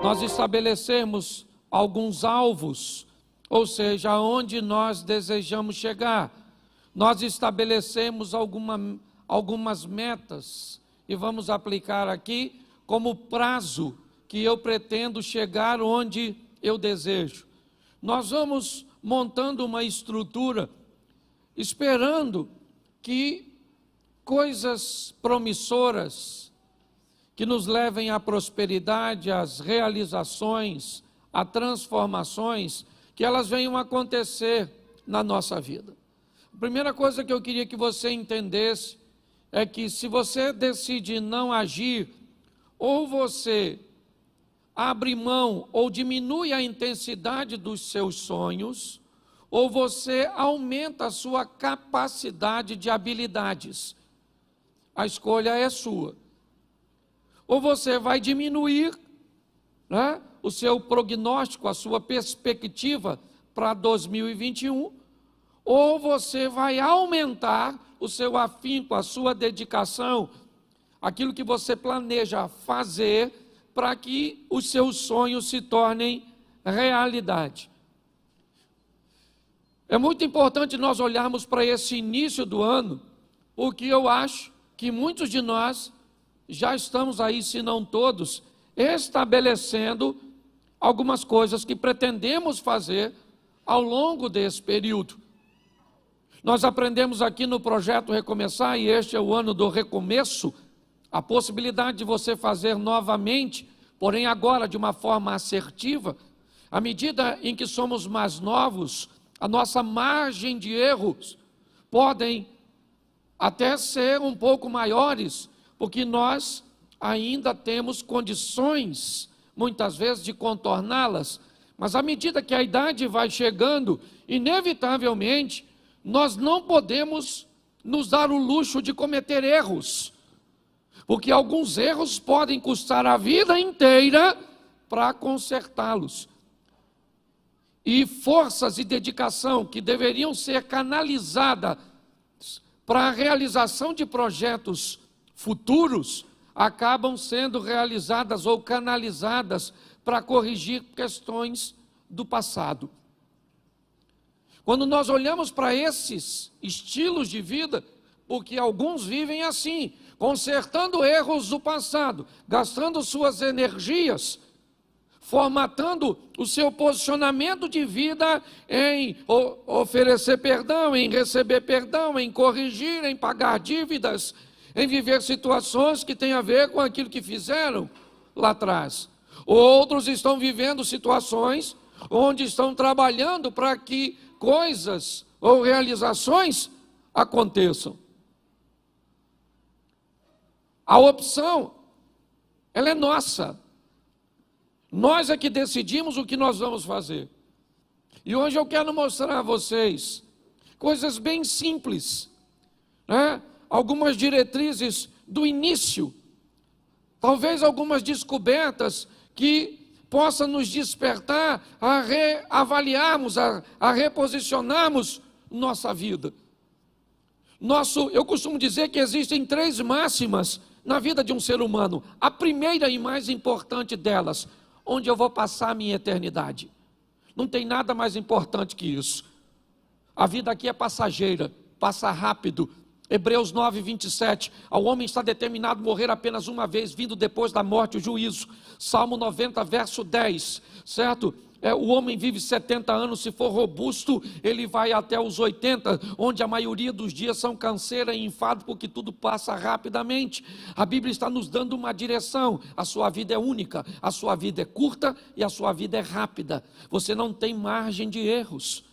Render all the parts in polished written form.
nós estabelecemos alguns alvos, ou seja, aonde nós desejamos chegar. Nós estabelecemos algumas metas e vamos aplicar aqui como prazo que eu pretendo chegar onde eu desejo. Nós vamos montando uma estrutura, esperando que coisas promissoras, que nos levem à prosperidade, às realizações, a transformações, que elas venham acontecer na nossa vida. A primeira coisa que eu queria que você entendesse é que se você decide não agir, ou você abre mão ou diminui a intensidade dos seus sonhos, ou você aumenta a sua capacidade de habilidades. A escolha é sua. Ou você vai diminuir, né, o seu prognóstico, a sua perspectiva para 2021, ou você vai aumentar o seu afinco, a sua dedicação, aquilo que você planeja fazer para que os seus sonhos se tornem realidade. É muito importante nós olharmos para esse início do ano, porque eu acho que muitos de nós já estamos aí, se não todos, estabelecendo algumas coisas que pretendemos fazer ao longo desse período. Nós aprendemos aqui no projeto Recomeçar, e este é o ano do recomeço, a possibilidade de você fazer novamente, porém agora de uma forma assertiva. À medida em que somos mais novos, a nossa margem de erros podem até ser um pouco maiores, porque nós ainda temos condições, muitas vezes, de contorná-las, mas à medida que a idade vai chegando, inevitavelmente, nós não podemos nos dar o luxo de cometer erros, porque alguns erros podem custar a vida inteira para consertá-los. E forças e dedicação que deveriam ser canalizadas para a realização de projetos futuros, acabam sendo realizadas ou canalizadas para corrigir questões do passado. Quando nós olhamos para esses estilos de vida, porque alguns vivem assim, consertando erros do passado, gastando suas energias, formatando o seu posicionamento de vida em oferecer perdão, em receber perdão, em corrigir, em pagar dívidas, em viver situações que têm a ver com aquilo que fizeram lá atrás. Outros estão vivendo situações onde estão trabalhando para que coisas ou realizações aconteçam. A opção, ela é nossa. Nós é que decidimos o que nós vamos fazer. E hoje eu quero mostrar a vocês coisas bem simples, né? Algumas diretrizes do início, talvez algumas descobertas que possam nos despertar a reavaliarmos, a reposicionarmos nossa vida. Eu costumo dizer que existem 3 máximas na vida de um ser humano. A primeira e mais importante delas: onde eu vou passar a minha eternidade. Não tem nada mais importante que isso. A vida aqui é passageira, passa rápido. Hebreus 9, 27, ao homem está determinado morrer apenas uma vez, vindo depois da morte o juízo. Salmo 90, verso 10, certo? O homem vive 70 anos, se for robusto, ele vai até os 80, onde a maioria dos dias são canseira e enfado, porque tudo passa rapidamente. A Bíblia está nos dando uma direção: a sua vida é única, a sua vida é curta e a sua vida é rápida. Você não tem margem de erros.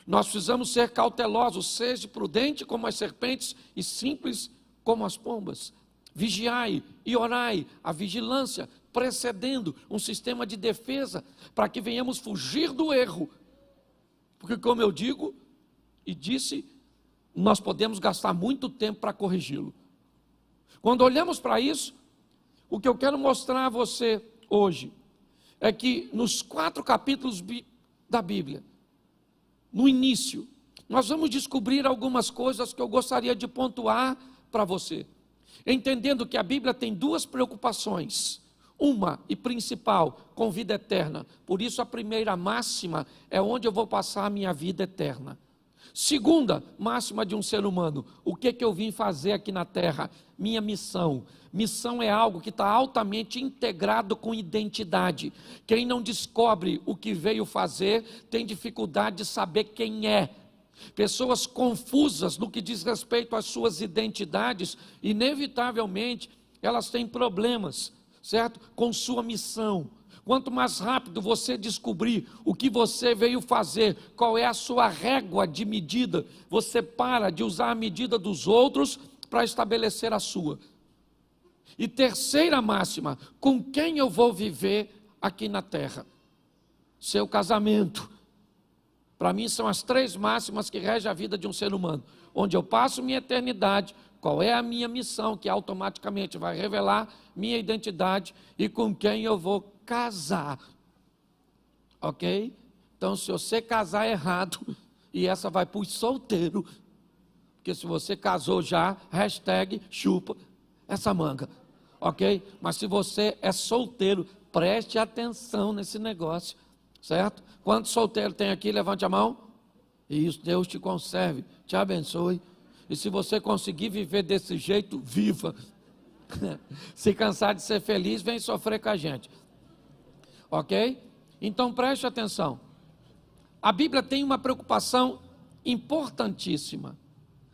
Nós precisamos ser cautelosos, seja prudente como as serpentes e simples como as pombas. Vigiai e orai, a vigilância precedendo um sistema de defesa, para que venhamos fugir do erro. Porque, como eu digo e disse, nós podemos gastar muito tempo para corrigi-lo. Quando olhamos para isso, o que eu quero mostrar a você hoje é que nos 4 capítulos da Bíblia, no início, nós vamos descobrir algumas coisas que eu gostaria de pontuar para você. Entendendo que a Bíblia tem 2 preocupações. uma e principal, com vida eterna. Por isso a primeira máxima é onde eu vou passar a minha vida eterna. Segunda máxima de um ser humano, o que eu vim fazer aqui na terra? Minha missão. Missão é algo que está altamente integrado com identidade. Quem não descobre o que veio fazer, tem dificuldade de saber quem é. Pessoas confusas no que diz respeito às suas identidades, inevitavelmente, elas têm problemas, certo? Com sua missão. Quanto mais rápido você descobrir o que você veio fazer, qual é a sua régua de medida, você para de usar a medida dos outros para estabelecer a sua. E terceira máxima, com quem eu vou viver aqui na terra? Seu casamento. Para mim são as três máximas que regem a vida de um ser humano. Onde eu passo minha eternidade, qual é a minha missão, que automaticamente vai revelar minha identidade, e com quem eu vou casar. Ok? Então, se você casar errado, e essa vai para os solteiros, porque se você casou já, hashtag chupa essa manga. Ok? Mas se você é solteiro, preste atenção nesse negócio, certo? Quantos solteiros tem aqui? Levante a mão. Isso, Deus te conserve, te abençoe. E se você conseguir viver desse jeito, viva. Se cansar de ser feliz, vem sofrer com a gente. Ok? Então preste atenção. A Bíblia tem uma preocupação importantíssima.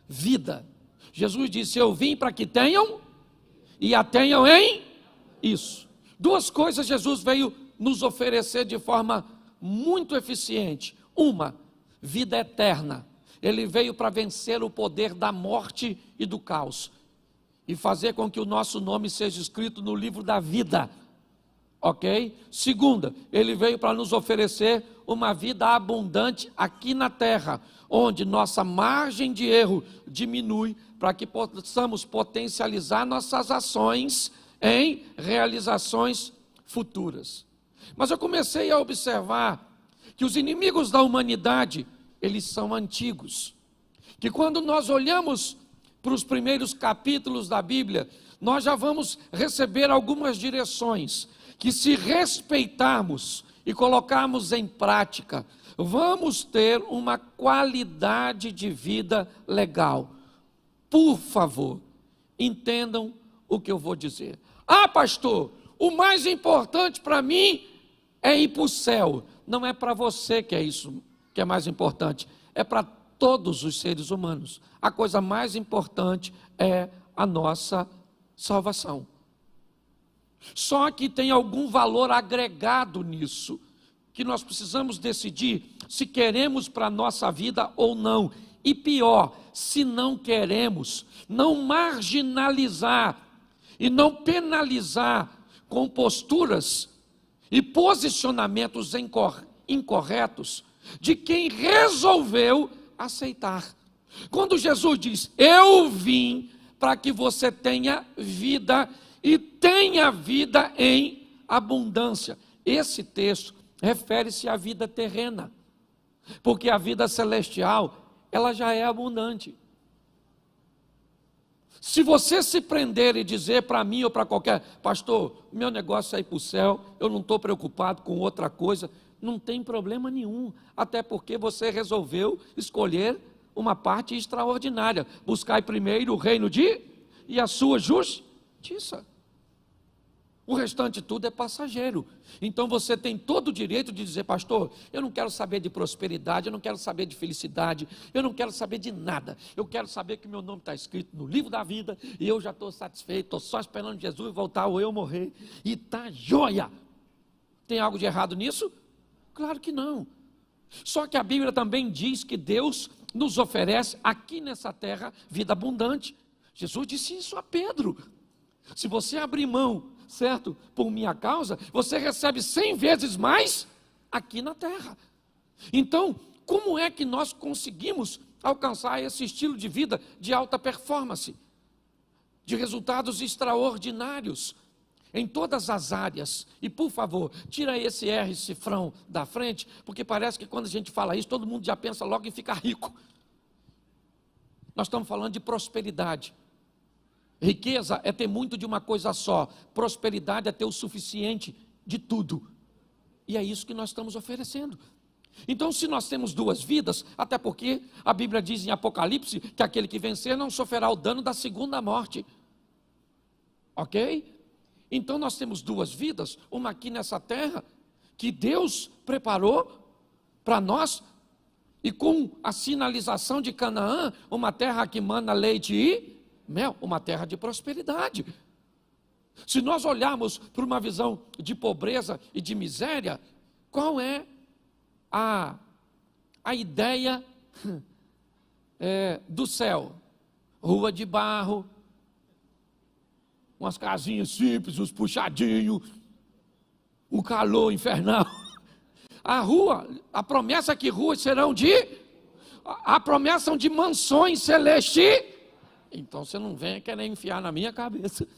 Vida. Jesus disse, eu vim para que tenham e a tenham em isso. Duas coisas Jesus veio nos oferecer de forma muito eficiente. Uma, vida eterna. Ele veio para vencer o poder da morte e do caos. E fazer com que o nosso nome seja escrito no livro da vida. Ok? Segunda, ele veio para nos oferecer uma vida abundante aqui na terra, onde nossa margem de erro diminui, para que possamos potencializar nossas ações em realizações futuras. Mas eu comecei a observar que os inimigos da humanidade, eles são antigos. Que quando nós olhamos para os primeiros capítulos da Bíblia, nós já vamos receber algumas direções, que se respeitarmos e colocarmos em prática, vamos ter uma qualidade de vida legal. Por favor, entendam o que eu vou dizer. Ah, pastor, o mais importante para mim é ir para o céu. Não é para você que é isso que é mais importante, é para todos os seres humanos. A coisa mais importante é a nossa salvação. Só que tem algum valor agregado nisso, que nós precisamos decidir se queremos para a nossa vida ou não. E pior, se não queremos, não marginalizar e não penalizar com posturas e posicionamentos incorretos de quem resolveu aceitar. Quando Jesus diz, eu vim para que você tenha vida e tenha vida em abundância. Esse texto refere-se à vida terrena, porque a vida celestial, ela já é abundante. Se você se prender e dizer para mim ou para qualquer, pastor, meu negócio é ir para o céu, eu não estou preocupado com outra coisa, não tem problema nenhum, até porque você resolveu escolher uma parte extraordinária, buscar primeiro o reino e a sua justiça. O restante tudo é passageiro. Então você tem todo o direito de dizer, pastor, eu não quero saber de prosperidade, eu não quero saber de felicidade, eu não quero saber de nada. Eu quero saber que meu nome está escrito no livro da vida e eu já estou satisfeito, estou só esperando Jesus voltar ou eu morrer. E está joia. Tem algo de errado nisso? Claro que não. Só que a Bíblia também diz que Deus nos oferece aqui nessa terra vida abundante. Jesus disse isso a Pedro. Se você abrir mão, certo, por minha causa, você recebe 100 vezes mais aqui na terra. Então, como é que nós conseguimos alcançar esse estilo de vida de alta performance, de resultados extraordinários em todas as áreas? E por favor, tira esse R cifrão da frente, porque parece que quando a gente fala isso, todo mundo já pensa logo em ficar rico. Nós estamos falando de prosperidade. Riqueza é ter muito de uma coisa só. Prosperidade é ter o suficiente de tudo. E é isso que nós estamos oferecendo. Então, se nós temos duas vidas, até porque a Bíblia diz em Apocalipse que aquele que vencer não sofrerá o dano da segunda morte. Ok? Então nós temos duas vidas, uma aqui nessa terra, que Deus preparou para nós, e com a sinalização de Canaã, uma terra que mana leite e mel, uma terra de prosperidade. Se nós olharmos para uma visão de pobreza e de miséria, qual é a ideia do céu? Rua de barro, umas casinhas simples, uns puxadinhos, um calor infernal. A promessa é que ruas serão a promessa de mansões celestes. Então você não vem querer enfiar na minha cabeça.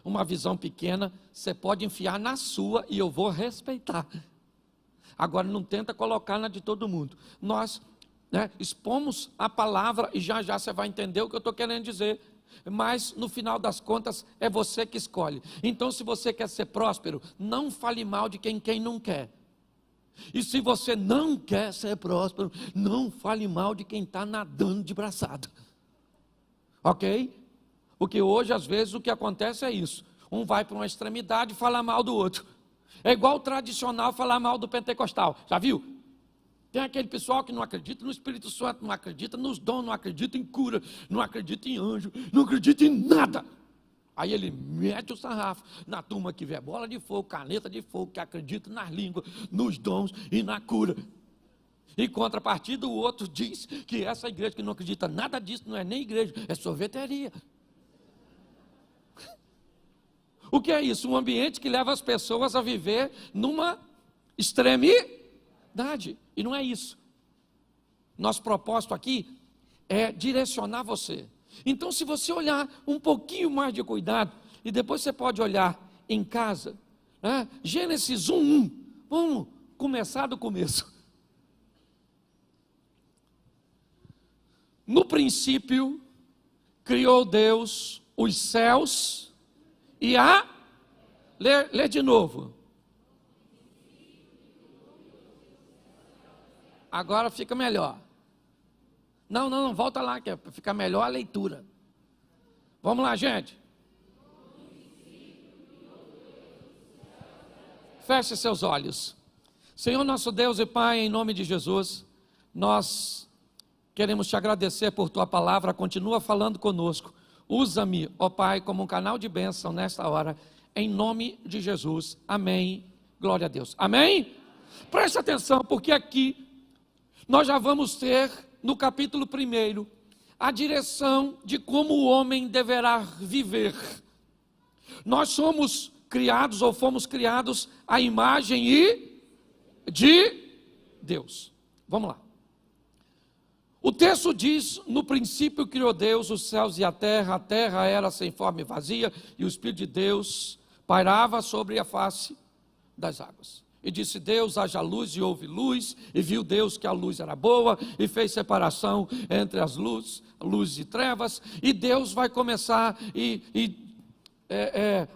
Uma visão pequena, você pode enfiar na sua e eu vou respeitar. Agora não tenta colocar na de todo mundo. Nós expomos a palavra e já já você vai entender o que eu estou querendo dizer. Mas no final das contas é você que escolhe. Então, se você quer ser próspero, não fale mal de quem não quer. E se você não quer ser próspero, não fale mal de quem está nadando de braçada. Ok? Porque hoje, às vezes, o que acontece é isso. Um vai para uma extremidade e fala mal do outro. É igual o tradicional falar mal do pentecostal. Já viu? Tem aquele pessoal que não acredita no Espírito Santo, não acredita nos dons, não acredita em cura, não acredita em anjo, não acredita em nada. Aí ele mete o sarrafo na turma que vê bola de fogo, caneta de fogo, que acredita nas línguas, nos dons e na cura. Em contrapartida, o outro diz que essa igreja que não acredita nada disso, não é nem igreja, é sorveteria. O que é isso? Um ambiente que leva as pessoas a viver numa extremidade. E não é isso. Nosso propósito aqui é direcionar você. Então, se você olhar um pouquinho mais de cuidado, e depois você pode olhar em casa, Gênesis 1:1. Vamos começar do começo. No princípio, criou Deus os céus e a... Lê de novo. Agora fica melhor. Não, volta lá, que é para ficar melhor a leitura. Vamos lá, gente. Feche seus olhos. Senhor nosso Deus e Pai, em nome de Jesus, nós queremos te agradecer por tua palavra, continua falando conosco. Usa-me, ó Pai, como um canal de bênção nesta hora, em nome de Jesus. Amém. Glória a Deus. Amém? Preste atenção, porque aqui nós já vamos ter, no capítulo 1, a direção de como o homem deverá viver. Nós somos criados, ou fomos criados, à imagem e de Deus. Vamos lá. O texto diz: no princípio criou Deus os céus e a terra era sem forma e vazia, e o Espírito de Deus pairava sobre a face das águas. E disse Deus: haja luz, e houve luz, e viu Deus que a luz era boa, e fez separação entre as luz e trevas, e Deus vai começar,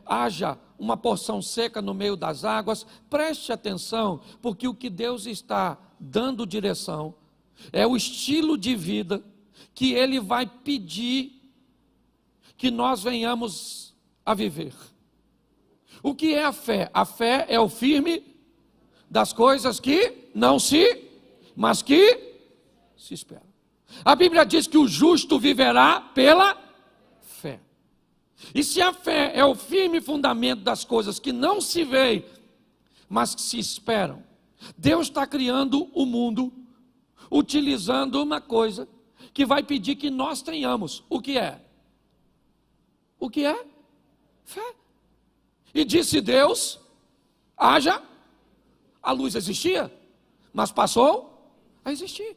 haja uma porção seca no meio das águas. Preste atenção, porque o que Deus está dando direção é o estilo de vida que Ele vai pedir que nós venhamos a viver. O que é a fé? A fé é o firme das coisas que não se, mas que se esperam. A Bíblia diz que o justo viverá pela fé. E se a fé é o firme fundamento das coisas que não se veem, mas que se esperam, Deus está criando o mundo utilizando uma coisa que vai pedir que nós tenhamos. O que é? O que é? Fé. E disse Deus: haja. A luz existia, mas passou a existir.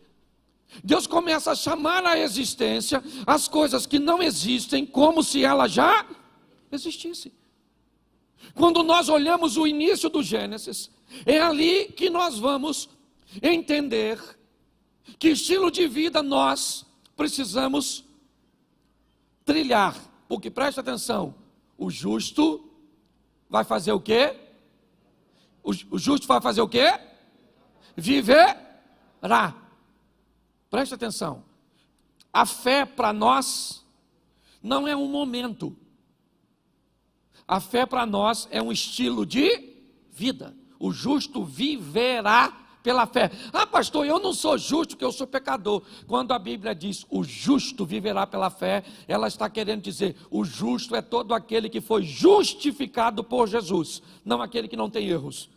Deus começa a chamar à existência as coisas que não existem como se elas já existissem. Quando nós olhamos o início do Gênesis, é ali que nós vamos entender que estilo de vida nós precisamos trilhar Porque preste atenção, o justo vai fazer o quê? O justo vai fazer o quê? Viverá. Preste atenção. A fé para nós não é um momento. A fé para nós é um estilo de vida. O justo viverá pela fé. Ah, pastor, eu não sou justo porque eu sou pecador. Quando a Bíblia diz o justo viverá pela fé, ela está querendo dizer o justo é todo aquele que foi justificado por Jesus, não aquele que não tem erros.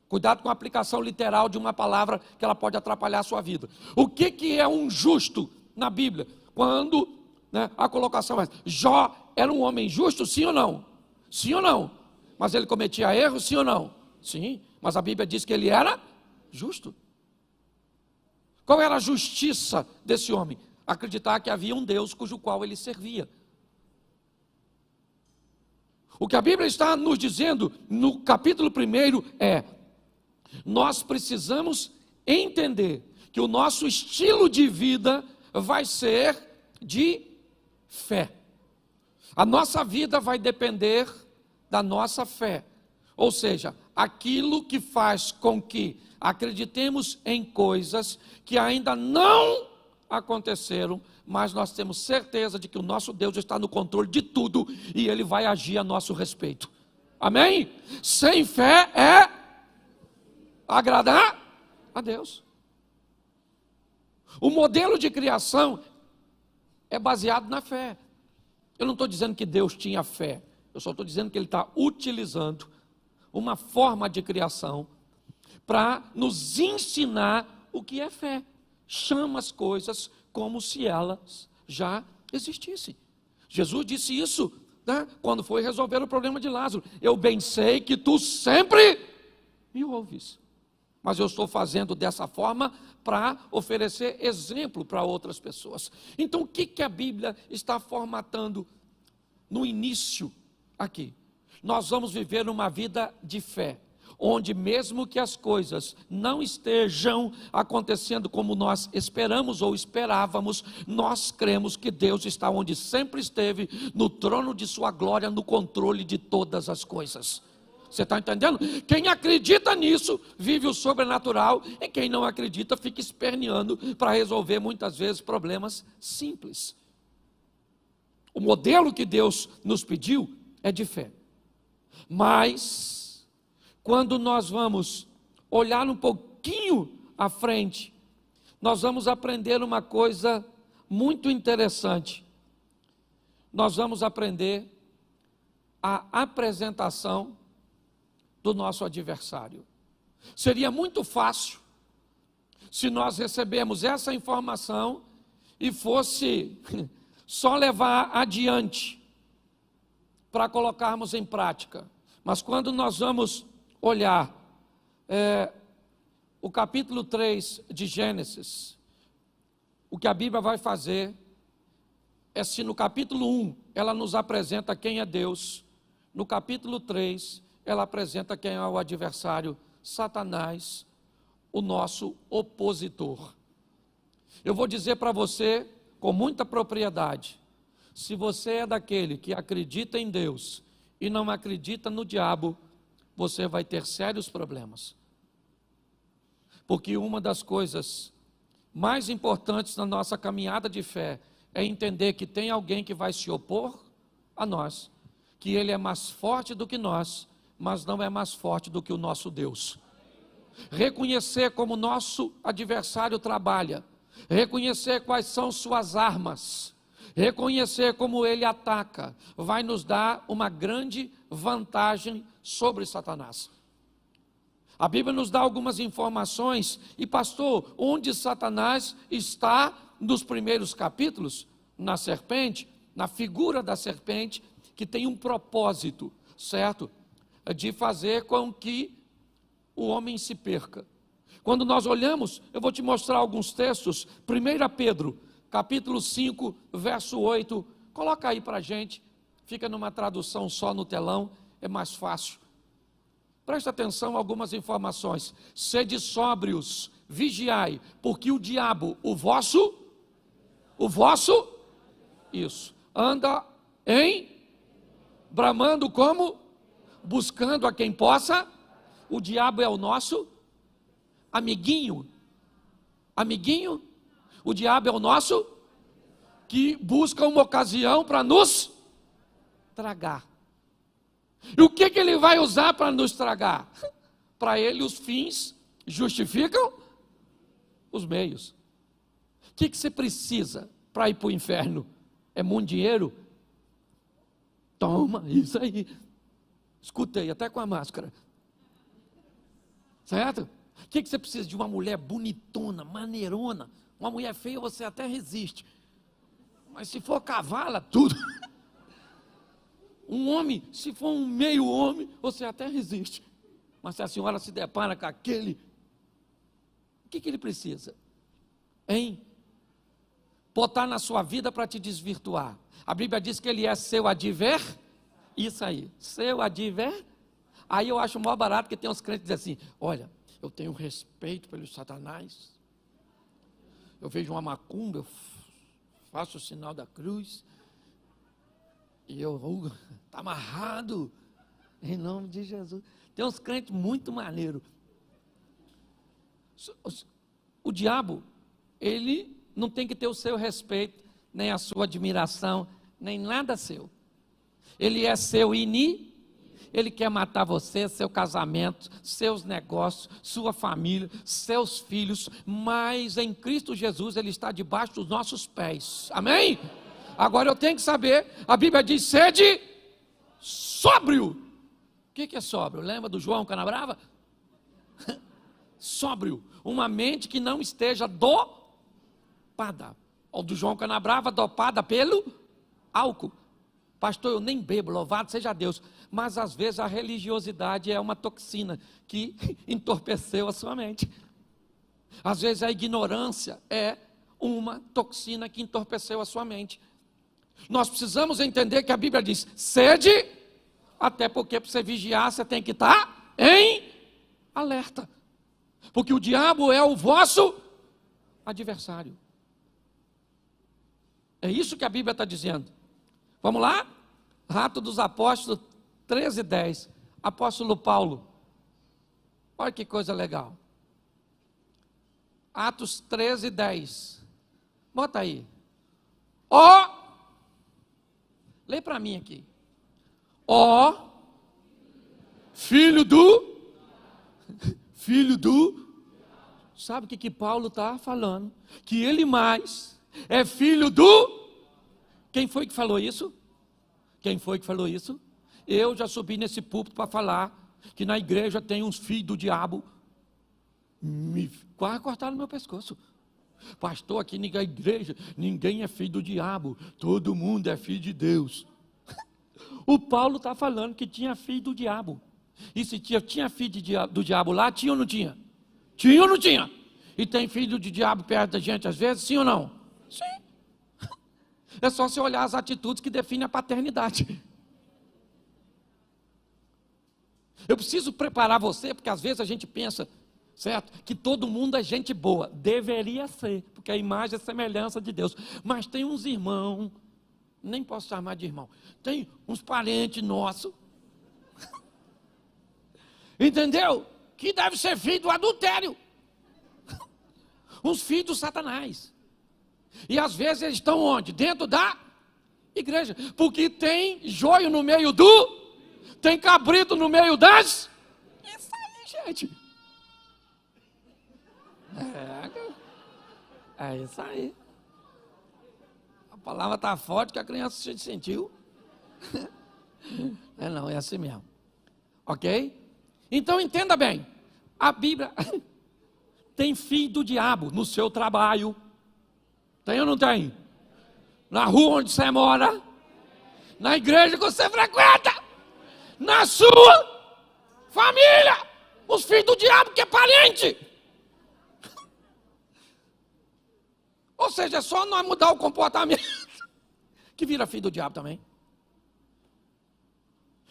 Cuidado com a aplicação literal de uma palavra que ela pode atrapalhar a sua vida. O que é um justo na Bíblia? Quando a colocação é: Jó era um homem justo, sim ou não? Sim ou não? Mas ele cometia erros, sim ou não? Sim, mas a Bíblia diz que ele era justo. Qual era a justiça desse homem? Acreditar que havia um Deus cujo qual ele servia. O que a Bíblia está nos dizendo no capítulo 1 é: nós precisamos entender que o nosso estilo de vida vai ser de fé. A nossa vida vai depender da nossa fé. Ou seja, aquilo que faz com que acreditemos em coisas que ainda não aconteceram, mas nós temos certeza de que o nosso Deus está no controle de tudo e Ele vai agir a nosso respeito. Amém? Sem fé é agradar a Deus. O modelo de criação é baseado na fé. Eu não estou dizendo que Deus tinha fé, eu só estou dizendo que Ele está utilizando uma forma de criação para nos ensinar o que é fé. Chama as coisas como se elas já existissem. Jesus disse isso, quando foi resolver o problema de Lázaro: eu bem sei que tu sempre me ouves, mas eu estou fazendo dessa forma para oferecer exemplo para outras pessoas. Então o que a Bíblia está formatando no início aqui? Nós vamos viver uma vida de fé, onde mesmo que as coisas não estejam acontecendo como nós esperamos ou esperávamos, nós cremos que Deus está onde sempre esteve, no trono de sua glória, no controle de todas as coisas. Você está entendendo? Quem acredita nisso vive o sobrenatural, e quem não acredita fica esperneando para resolver muitas vezes problemas simples. O modelo que Deus nos pediu é de fé. Mas quando nós vamos olhar um pouquinho à frente, nós vamos aprender uma coisa muito interessante. Nós vamos aprender a apresentação do nosso adversário. Seria muito fácil se nós recebemos essa informação e fosse só levar adiante para colocarmos em prática. Mas quando nós vamos olhar o capítulo 3 de Gênesis, o que a Bíblia vai fazer é, se no capítulo 1 ela nos apresenta quem é Deus, no capítulo 3 ela apresenta quem é o adversário, Satanás, o nosso opositor. Eu vou dizer para você com muita propriedade: se você é daquele que acredita em Deus e não acredita no diabo, você vai ter sérios problemas. Porque uma das coisas mais importantes na nossa caminhada de fé é entender que tem alguém que vai se opor a nós, que ele é mais forte do que nós, mas não é mais forte do que o nosso Deus. Reconhecer como nosso adversário trabalha, reconhecer quais são suas armas, reconhecer como ele ataca, vai nos dar uma grande vantagem sobre Satanás. A Bíblia nos dá algumas informações, e pastor, onde Satanás está nos primeiros capítulos? Na serpente, na figura da serpente, que tem um propósito, certo? De fazer com que o homem se perca. Quando nós olhamos, eu vou te mostrar alguns textos. 1 Pedro, capítulo 5, verso 8. Coloca aí para a gente. Fica numa tradução só no telão, é mais fácil. Presta atenção a algumas informações. Sede sóbrios, vigiai, porque o diabo, o vosso, anda bramando como? Buscando a quem possa. O diabo é o nosso amiguinho. Amiguinho? O diabo é o nosso que busca uma ocasião para nos tragar. E o que ele vai usar para nos tragar? Para ele os fins justificam os meios. O que você precisa para ir para o inferno? É muito dinheiro? Toma, isso aí. Escutei, até com a máscara. Certo? O que você precisa? De uma mulher bonitona, maneirona. Uma mulher feia você até resiste. Mas se for cavala, tudo. Um homem, se for um meio homem, você até resiste. Mas se a senhora se depara com aquele, o que ele precisa? Botar na sua vida para te desvirtuar. A Bíblia diz que ele é seu isso aí, seu Aí eu acho mó barato que tem uns crentes que dizem assim, olha, eu tenho respeito pelo Satanás, eu vejo uma macumba, eu faço o sinal da cruz, e eu, está amarrado, em nome de Jesus. Tem uns crentes muito maneiros. O diabo, ele não tem que ter o seu respeito, nem a sua admiração, nem nada seu. Ele é seu ele quer matar você, seu casamento, seus negócios, sua família, seus filhos, mas em Cristo Jesus ele está debaixo dos nossos pés. Amém? Agora eu tenho que saber, a Bíblia diz, sede sóbrio. O que é sóbrio? Lembra do João Canabrava? Sóbrio, uma mente que não esteja dopada. Ou do João Canabrava, dopada pelo álcool. Pastor, eu nem bebo, louvado seja Deus. Mas às vezes a religiosidade é uma toxina que entorpeceu a sua mente. Às vezes a ignorância é uma toxina que entorpeceu a sua mente. Nós precisamos entender que a Bíblia diz, sede, até porque para você vigiar você tem que estar em alerta. Porque o diabo é o vosso adversário. É isso que a Bíblia está dizendo. Vamos lá? Atos dos Apóstolos 13:10. Apóstolo Paulo. Olha que coisa legal. Atos 13:10. Bota aí. Lê para mim aqui. Filho do. Sabe o que Paulo está falando? Que ele mais é filho do. Quem foi que falou isso? Eu já subi nesse púlpito para falar que na igreja tem uns filhos do diabo. Quase cortaram meu pescoço. Pastor, aqui na igreja ninguém é filho do diabo, todo mundo é filho de Deus. O Paulo está falando que tinha filho do diabo. E se tinha filho do diabo lá, tinha ou não tinha? Tinha ou não tinha? E tem filho de diabo perto da gente às vezes, sim ou não? Sim. É só você olhar as atitudes que definem a paternidade. Eu preciso preparar você, porque às vezes a gente pensa, certo? Que todo mundo é gente boa. Deveria ser, porque a imagem é semelhança de Deus. Mas tem uns irmãos, nem posso chamar de irmão, tem uns parentes nossos, entendeu? Que deve ser filho do adultério. Uns filhos do Satanás. E às vezes eles estão onde? Dentro da igreja. Porque tem joio no meio tem cabrito no meio das. Isso aí, gente. É isso aí. A palavra está forte que a criança se sentiu. Não, é assim mesmo. Ok? Então entenda bem. A Bíblia tem filho do diabo no seu trabalho. Tem ou não tem? Na rua onde você mora, na igreja que você frequenta, na sua família, os filhos do diabo que é parente. Ou seja, é só nós mudar o comportamento que vira filho do diabo também.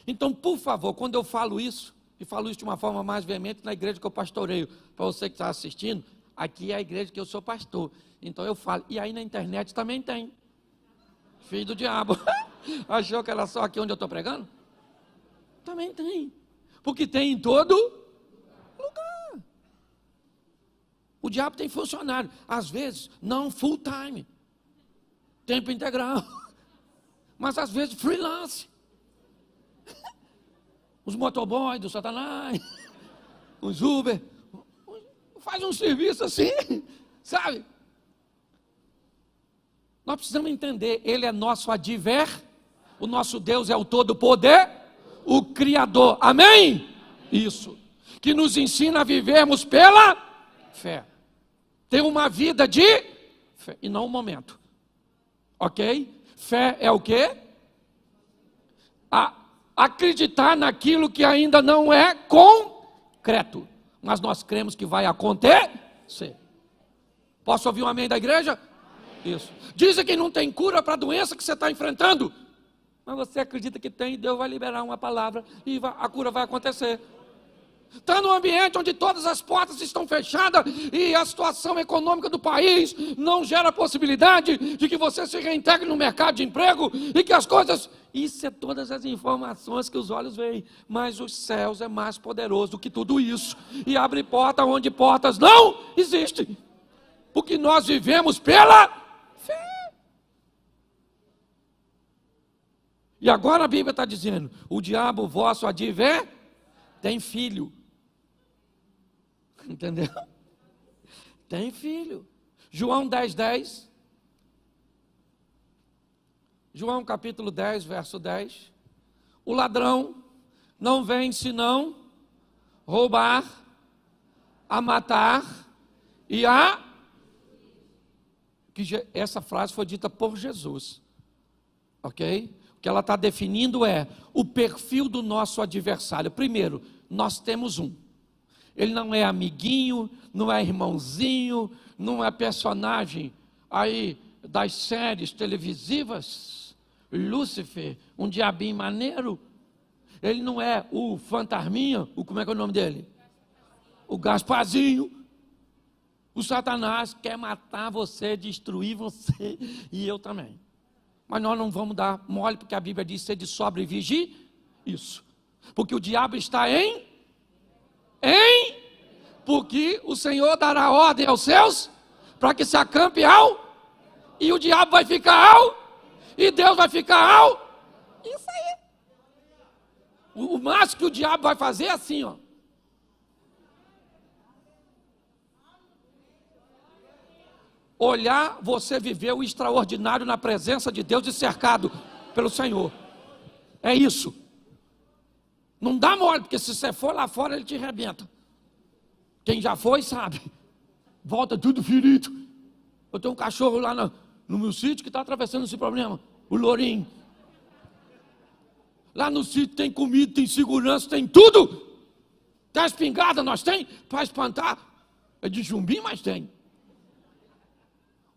Então, por favor, quando eu falo isso, e falo isso de uma forma mais veemente na igreja que eu pastoreio, para você que está assistindo, aqui é a igreja que eu sou pastor. Então eu falo, e aí na internet também tem. Filho do diabo. Achou que era só aqui onde eu estou pregando? Também tem. Porque tem em todo lugar. O diabo tem funcionário. Às vezes, não full time. Tempo integral. Mas às vezes freelance. Os motoboys do Satanás. Os Uber. Faz um serviço assim. Sabe? Nós precisamos entender. Ele é nosso o nosso Deus é o todo-poder, o Criador, amém? Isso, que nos ensina a vivermos pela fé, ter uma vida de fé, e não um momento, ok? Fé é o quê? Acreditar naquilo que ainda não é concreto, mas nós cremos que vai acontecer. Posso ouvir um amém da igreja? Isso. Dizem que não tem cura para a doença que você está enfrentando, mas você acredita que tem, Deus vai liberar uma palavra e a cura vai acontecer. Está num ambiente onde todas as portas estão fechadas e a situação econômica do país não gera possibilidade de que você se reintegre no mercado de emprego e que as coisas... Isso é todas as informações que os olhos veem, mas os céus é mais poderoso do que tudo isso e abre porta onde portas não existem, porque nós vivemos pela fé. E agora a Bíblia está dizendo, o diabo vosso adver tem filho. Entendeu? Tem filho. João 10:10. João capítulo 10, verso 10. O ladrão não vem senão roubar, a matar e a... Essa frase foi dita por Jesus. Ok? O que ela está definindo é o perfil do nosso adversário. Primeiro, nós temos um. Ele não é amiguinho, não é irmãozinho, não é personagem aí das séries televisivas, Lúcifer, um diabinho maneiro. Ele não é o fantasminha, como é que é o nome dele? O Gasparzinho. O Satanás quer matar você, destruir você, e eu também. Mas nós não vamos dar mole, porque a Bíblia diz ser de sóbrio e vigie. Isso. Porque o diabo está porque o Senhor dará ordem aos seus, para que se acampe e o diabo vai ficar e Deus vai ficar Isso aí. O máximo que o diabo vai fazer é assim, ó. Olhar você viver o extraordinário na presença de Deus e cercado pelo Senhor. É isso. Não dá mole, porque se você for lá fora, ele te arrebenta. Quem já foi sabe. Volta tudo ferido. Eu tenho um cachorro lá no meu sítio que está atravessando esse problema. O Lourinho. Lá no sítio tem comida, tem segurança, tem tudo. Tem espingarda, nós tem, para espantar. É de chumbim, mas tem.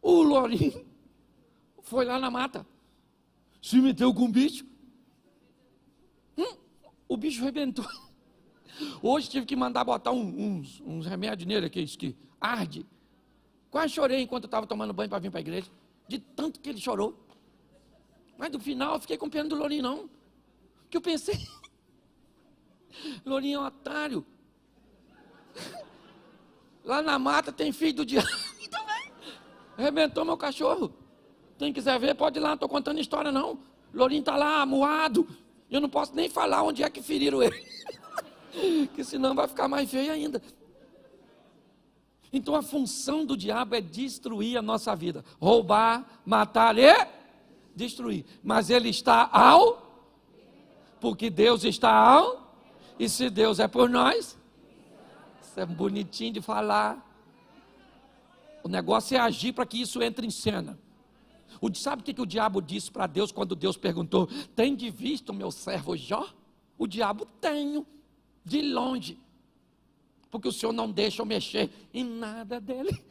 O Lourinho foi lá na mata, se meteu com o bicho, o bicho arrebentou. Hoje tive que mandar botar uns remédios nele, aqueles que arde. Quase chorei enquanto eu estava tomando banho para vir para a igreja, de tanto que ele chorou. Mas no final eu fiquei com pena do Lourinho não, porque eu pensei, Lourinho é um otário. Lá na mata tem filho do diabo. Arrebentou meu cachorro. Quem quiser ver, pode ir lá, não estou contando história não. Lourinho está lá, amuado. Eu não posso nem falar onde é que feriram ele. Que senão vai ficar mais feio ainda. Então a função do diabo é destruir a nossa vida. Roubar, matar e destruir. Mas ele está porque Deus está e se Deus é por nós, isso é bonitinho de falar. O negócio é agir para que isso entre em cena. Sabe o que o diabo disse para Deus quando Deus perguntou: tem de vista o meu servo Jó? O diabo: tenho, de longe, porque o Senhor não deixa eu mexer em nada dele.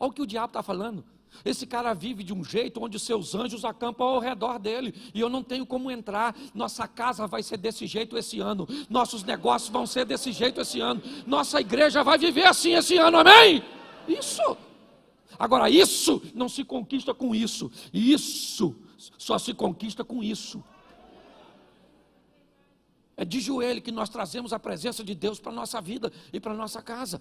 Olha o que o diabo está falando. Esse cara vive de um jeito onde os seus anjos acampam ao redor dele, e eu não tenho como entrar. Nossa casa vai ser desse jeito esse ano, nossos negócios vão ser desse jeito esse ano, nossa igreja vai viver assim esse ano, amém? Isso. Agora, isso não se conquista com isso. Isso só se conquista com isso. É de joelho que nós trazemos a presença de Deus para a nossa vida e para a nossa casa.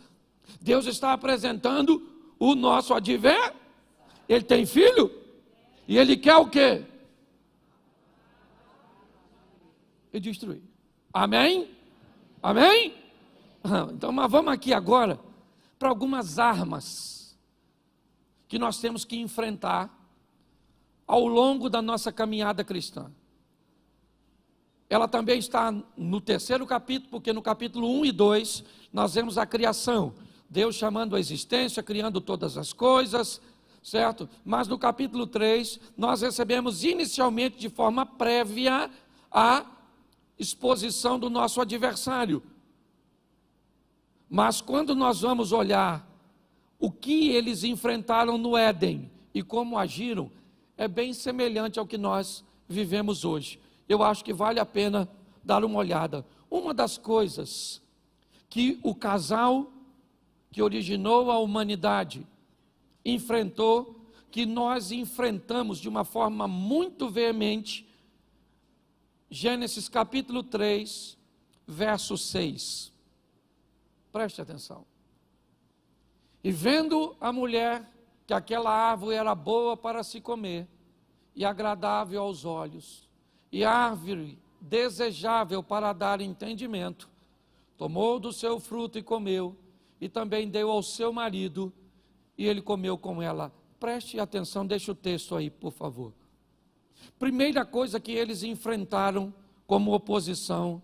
Deus está apresentando o nosso adversário. Ele tem filho e ele quer o quê? E destruir. Amém? Amém? Então, mas vamos aqui agora para algumas armas que nós temos que enfrentar ao longo da nossa caminhada cristã. Ela também está no terceiro capítulo, porque no capítulo 1 e 2 nós vemos a criação, Deus chamando a existência, criando todas as coisas, certo? Mas no capítulo 3 nós recebemos inicialmente de forma prévia a exposição do nosso adversário. Mas quando nós vamos olhar o que eles enfrentaram no Éden e como agiram, é bem semelhante ao que nós vivemos hoje. Eu acho que vale a pena dar uma olhada. Uma das coisas que o casal que originou a humanidade enfrentou, que nós enfrentamos de uma forma muito veemente, Gênesis capítulo 3, verso 6. Preste atenção. E vendo a mulher que aquela árvore era boa para se comer, e agradável aos olhos, e árvore desejável para dar entendimento, tomou do seu fruto e comeu, e também deu ao seu marido, e ele comeu com ela. Preste atenção, deixa o texto aí, por favor. Primeira coisa que eles enfrentaram como oposição,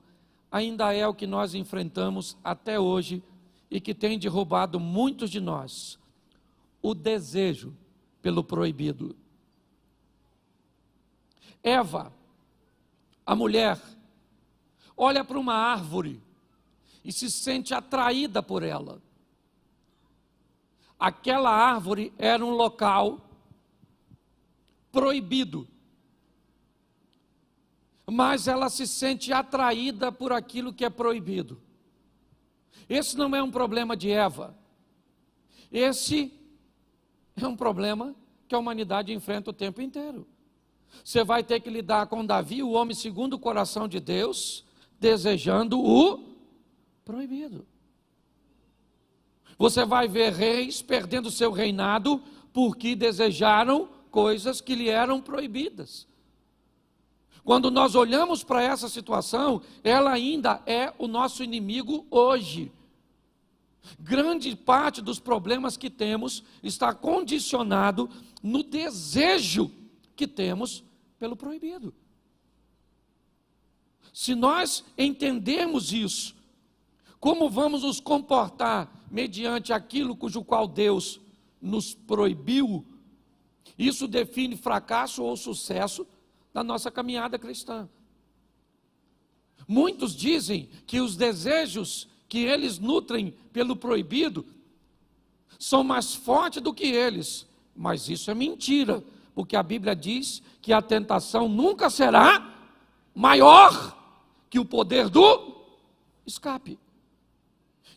ainda é o que nós enfrentamos até hoje, e que tem derrubado muitos de nós: o desejo pelo proibido. Eva, a mulher, olha para uma árvore e se sente atraída por ela. Aquela árvore era um local proibido, mas ela se sente atraída por aquilo que é proibido. Esse não é um problema de Eva, esse é um problema que a humanidade enfrenta o tempo inteiro. Você vai ter que lidar com Davi, o homem segundo o coração de Deus, desejando o proibido. Você vai ver reis perdendo seu reinado porque desejaram coisas que lhe eram proibidas. Quando nós olhamos para essa situação, ela ainda é o nosso inimigo hoje. Grande parte dos problemas que temos está condicionado no desejo que temos pelo proibido. Se nós entendermos isso, como vamos nos comportar mediante aquilo cujo qual Deus nos proibiu, isso define fracasso ou sucesso da nossa caminhada cristã. Muitos dizem que os desejos que eles nutrem pelo proibido são mais fortes do que eles, mas isso é mentira, porque a Bíblia diz que a tentação nunca será maior que o poder do escape.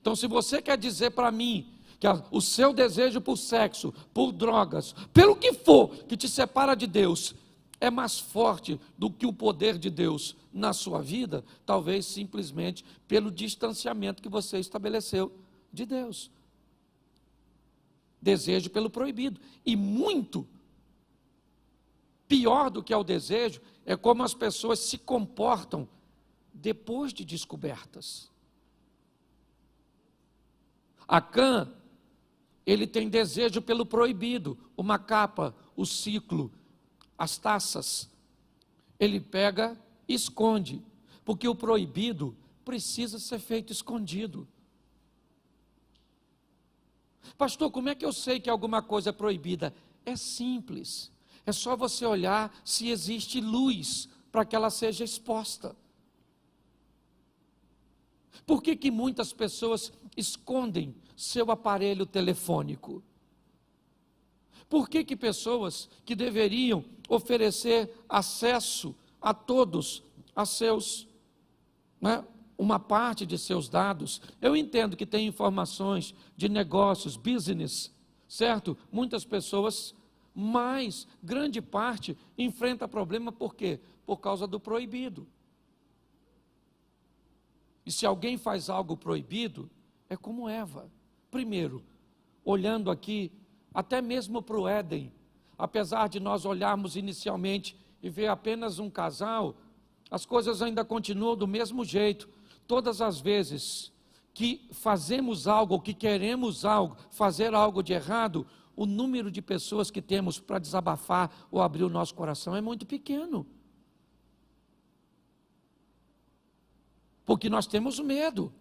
Então, se você quer dizer para mim que o seu desejo por sexo, por drogas, pelo que for que te separa de Deus, é mais forte do que o poder de Deus na sua vida, talvez simplesmente pelo distanciamento que você estabeleceu de Deus. Desejo pelo proibido. E muito pior do que é o desejo, é como as pessoas se comportam depois de descobertas. Acã, ele tem desejo pelo proibido, uma capa, o ciclo, as taças. Ele pega e esconde, porque o proibido precisa ser feito escondido. Pastor, como é que eu sei que alguma coisa é proibida? É simples, é só você olhar se existe luz para que ela seja exposta. Por que muitas pessoas escondem seu aparelho telefônico? Por que pessoas que deveriam oferecer acesso a todos, a seus, uma parte de seus dados? Eu entendo que tem informações de negócios, business, certo? Muitas pessoas mas grande parte enfrenta problema por quê? Por causa do proibido. E se alguém faz algo proibido, é como Eva. Primeiro, olhando aqui, até mesmo para o Éden, apesar de nós olharmos inicialmente e ver apenas um casal, as coisas ainda continuam do mesmo jeito. Todas as vezes que fazemos algo, que queremos algo, fazer algo de errado, o número de pessoas que temos para desabafar ou abrir o nosso coração é muito pequeno. Porque nós temos medo.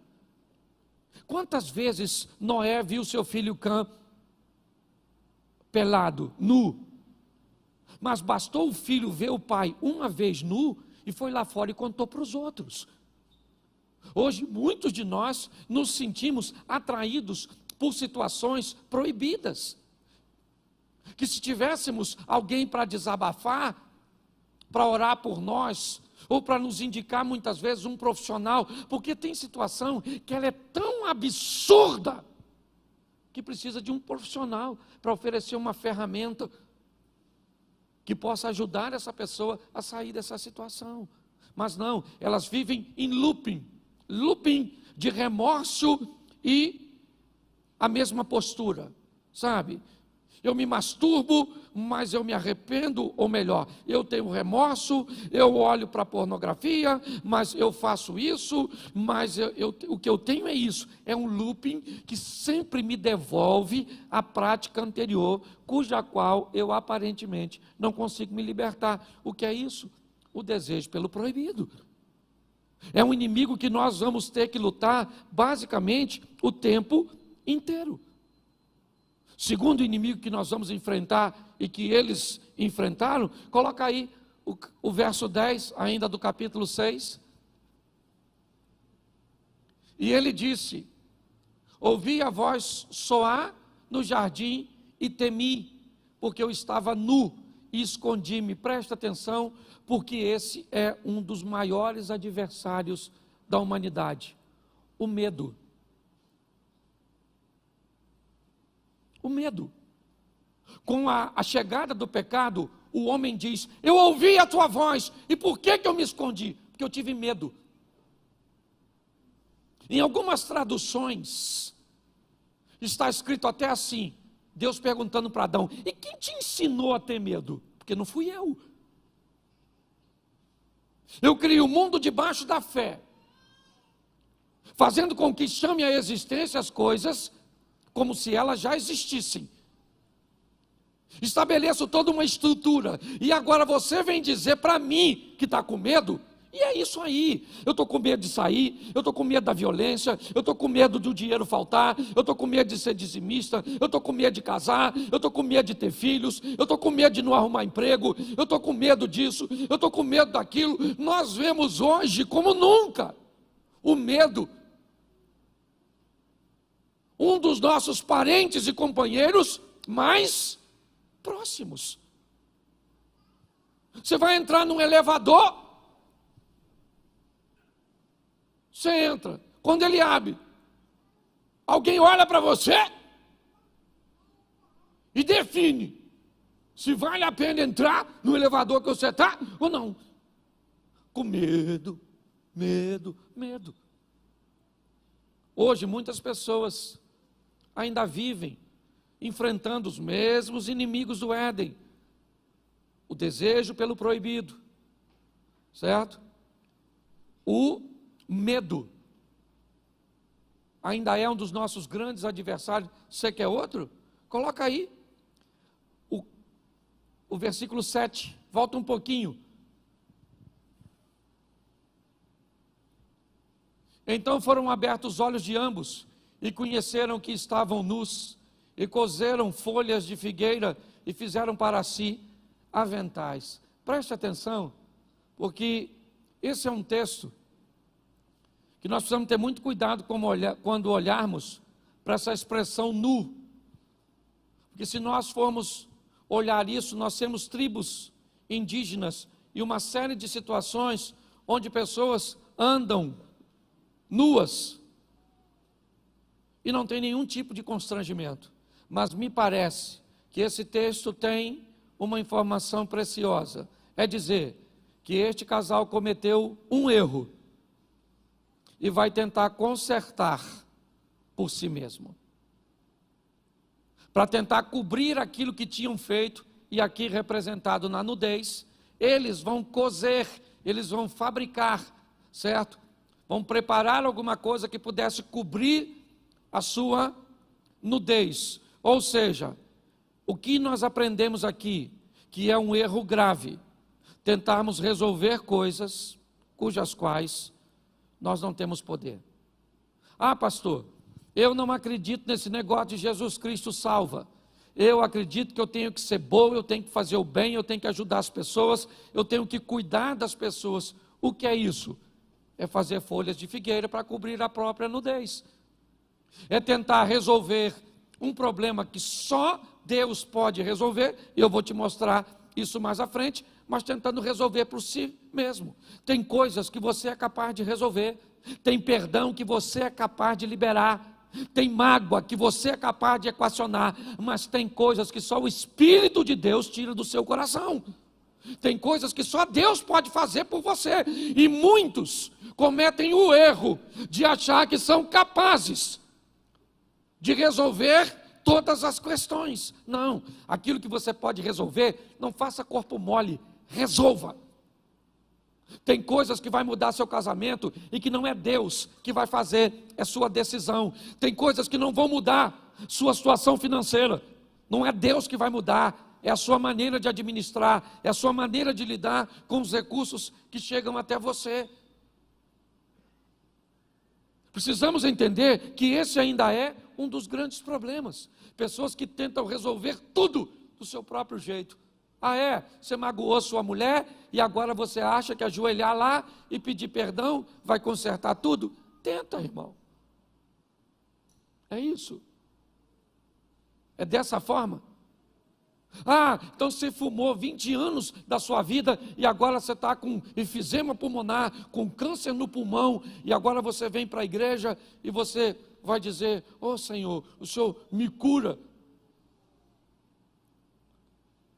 Quantas vezes Noé viu seu filho Cã pelado, nu, mas bastou o filho ver o pai uma vez nu e foi lá fora e contou para os outros. Hoje muitos de nós nos sentimos atraídos por situações proibidas, que se tivéssemos alguém para desabafar, para orar por nós, ou para nos indicar muitas vezes um profissional, porque tem situação que ela é tão absurda, que precisa de um profissional para oferecer uma ferramenta que possa ajudar essa pessoa a sair dessa situação. Mas não, elas vivem em looping de remorso e a mesma postura, sabe? Eu me masturbo, mas eu me arrependo, ou melhor, eu tenho remorso, eu olho para a pornografia, mas eu faço isso, mas o que eu tenho é isso, é um looping que sempre me devolve a prática anterior, cuja qual eu aparentemente não consigo me libertar. O que é isso? O desejo pelo proibido. É um inimigo que nós vamos ter que lutar basicamente o tempo inteiro. Segundo inimigo que nós vamos enfrentar e que eles enfrentaram, coloca aí o verso 10, ainda do capítulo 6. E ele disse: ouvi a voz soar no jardim e temi, porque eu estava nu e escondi-me. Presta atenção, porque esse é um dos maiores adversários da humanidade, o medo. O medo. Com a chegada do pecado, o homem diz: eu ouvi a tua voz, e por que eu me escondi? Porque eu tive medo. Em algumas traduções, está escrito até assim, Deus perguntando para Adão: e quem te ensinou a ter medo? Porque não fui eu. Eu criei o mundo debaixo da fé, fazendo com que chame à existência as coisas como se elas já existissem. Estabeleço toda uma estrutura, e agora você vem dizer para mim que está com medo? E é isso aí, eu estou com medo de sair, eu estou com medo da violência, eu estou com medo do dinheiro faltar, eu estou com medo de ser dizimista, eu estou com medo de casar, eu estou com medo de ter filhos, eu estou com medo de não arrumar emprego, eu estou com medo disso, eu estou com medo daquilo. Nós vemos hoje como nunca o medo. Um dos nossos parentes e companheiros mais próximos. Você vai entrar num elevador, você entra, quando ele abre, alguém olha para você e define se vale a pena entrar no elevador que você está ou não. Com medo. Hoje muitas pessoas ainda vivem enfrentando os mesmos inimigos do Éden, o desejo pelo proibido, certo? O medo ainda é um dos nossos grandes adversários. Você quer outro? Coloca aí o versículo 7, volta um pouquinho. Então foram abertos os olhos de ambos, e conheceram que estavam nus, e coseram folhas de figueira, e fizeram para si aventais. Preste atenção, porque esse é um texto que nós precisamos ter muito cuidado quando olharmos para essa expressão nu. Porque se nós formos olhar isso, nós temos tribos indígenas e uma série de situações onde pessoas andam nuas e não tem nenhum tipo de constrangimento. Mas me parece que esse texto tem uma informação preciosa. É dizer que este casal cometeu um erro e vai tentar consertar por si mesmo, para tentar cobrir aquilo que tinham feito, e aqui representado na nudez. Eles vão coser, eles vão fabricar, certo? Vão preparar alguma coisa que pudesse cobrir a sua nudez. Ou seja, o que nós aprendemos aqui, que é um erro grave, tentarmos resolver coisas cujas quais nós não temos poder. Ah, pastor, eu não acredito nesse negócio de Jesus Cristo salva. Eu acredito que eu tenho que ser bom, eu tenho que fazer o bem, eu tenho que ajudar as pessoas, eu tenho que cuidar das pessoas. O que é isso? É fazer folhas de figueira para cobrir a própria nudez. É tentar resolver um problema que só Deus pode resolver, e eu vou te mostrar isso mais à frente, mas tentando resolver por si mesmo. Tem coisas que você é capaz de resolver, tem perdão que você é capaz de liberar, tem mágoa que você é capaz de equacionar, mas tem coisas que só o Espírito de Deus tira do seu coração. Tem coisas que só Deus pode fazer por você, e muitos cometem o erro de achar que são capazes de resolver todas as questões. Não, aquilo que você pode resolver, não faça corpo mole, resolva. Tem coisas que vai mudar seu casamento e que não é Deus que vai fazer, é sua decisão. Tem coisas que não vão mudar sua situação financeira, não é Deus que vai mudar, é a sua maneira de administrar, é a sua maneira de lidar com os recursos que chegam até você. Precisamos entender que esse ainda é um dos grandes problemas. Pessoas que tentam resolver tudo do seu próprio jeito. Ah, é? Você magoou sua mulher e agora você acha que ajoelhar lá e pedir perdão vai consertar tudo? Tenta, irmão. É isso. É dessa forma. Ah, então você fumou 20 anos da sua vida e agora você está com enfisema pulmonar, com câncer no pulmão, e agora você vem para a igreja e você vai dizer: "Ô Senhor, o Senhor me cura".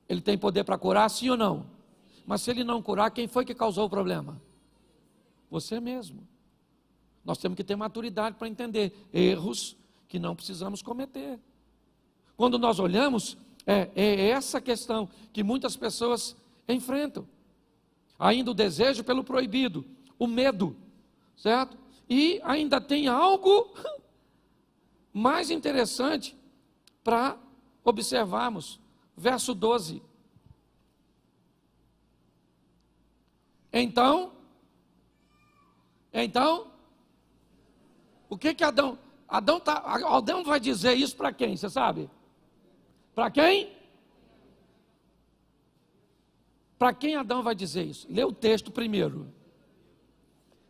Ele tem poder para curar, sim ou não? Mas se ele não curar, quem foi que causou o problema? Você mesmo. Nós temos que ter maturidade para entender erros que não precisamos cometer. Quando nós olhamos, é essa questão que muitas pessoas enfrentam. Ainda o desejo pelo proibido, o medo, certo? E ainda tem algo mais interessante para observarmos. Verso 12. Então, o que Adão vai dizer isso para quem, você sabe? Para quem? Para quem Adão vai dizer isso? Lê o texto primeiro.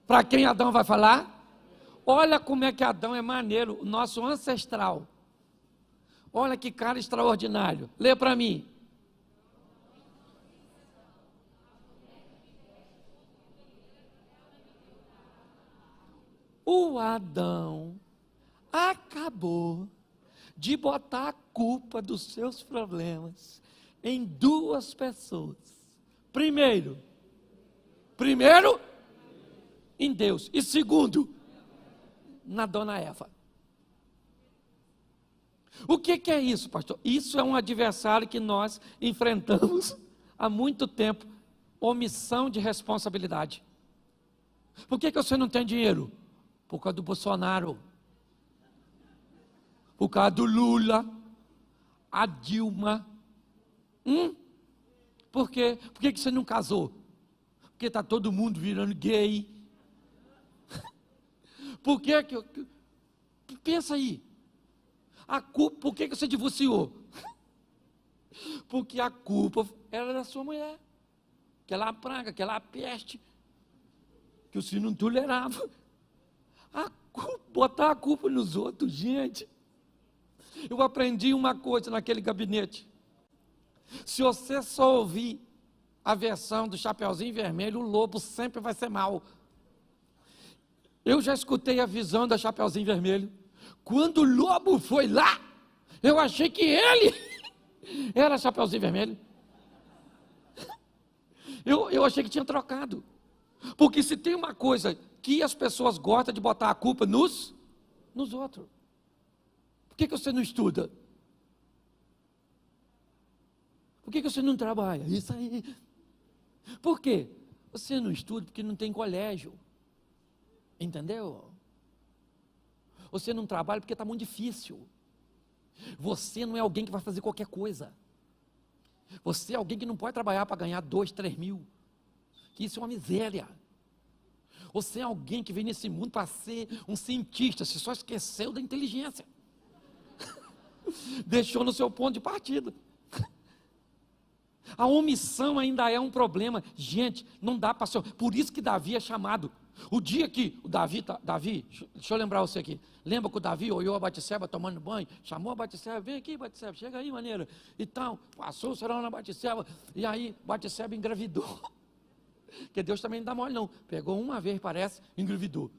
Para quem Adão vai falar? Olha como é que Adão é maneiro, o nosso ancestral. Olha que cara extraordinário. Lê para mim. O Adão acabou de botar a culpa dos seus problemas em duas pessoas. Primeiro em Deus, e segundo, na dona Eva. O que é isso, pastor? Isso é um adversário que nós enfrentamos há muito tempo, omissão de responsabilidade. Por que você não tem dinheiro? Por causa do Bolsonaro, por causa do Lula, a Dilma. Por quê? Por que você não casou? Porque está todo mundo virando gay. Por que pensa aí. A culpa, por que você divorciou? Porque a culpa era da sua mulher. Aquela praga, aquela peste, que o senhor não tolerava. Botar a culpa nos outros, gente. Eu aprendi uma coisa naquele gabinete. Se você só ouvir a versão do Chapeuzinho Vermelho, o lobo sempre vai ser mau. Eu já escutei a visão da Chapeuzinho Vermelho. Quando o lobo foi lá, eu achei que ele Era Chapeuzinho Vermelho. Eu achei que tinha trocado. Porque se tem uma coisa que as pessoas gostam de botar a culpa nos outros. Por que você não estuda? Por que você não trabalha? Isso aí. Por quê? Você não estuda porque não tem colégio. Entendeu? Você não trabalha porque está muito difícil. Você não é alguém que vai fazer qualquer coisa. Você é alguém que não pode trabalhar para ganhar 2, 3 mil. Que isso é uma miséria. Você é alguém que vem nesse mundo para ser um cientista. Você só esqueceu da inteligência. Deixou no seu ponto de partida. A omissão ainda é um problema. Gente, não dá para ser. Por isso que Davi é chamado. O dia que o Davi, deixa eu lembrar você aqui. Lembra que o Davi olhou a Batseba tomando banho, chamou a Batseba, vem aqui Batseba, chega aí maneira. Então, passou o serão na Batseba, e aí Batseba engravidou. Porque Deus também não dá mole não. Pegou uma vez, parece, engravidou.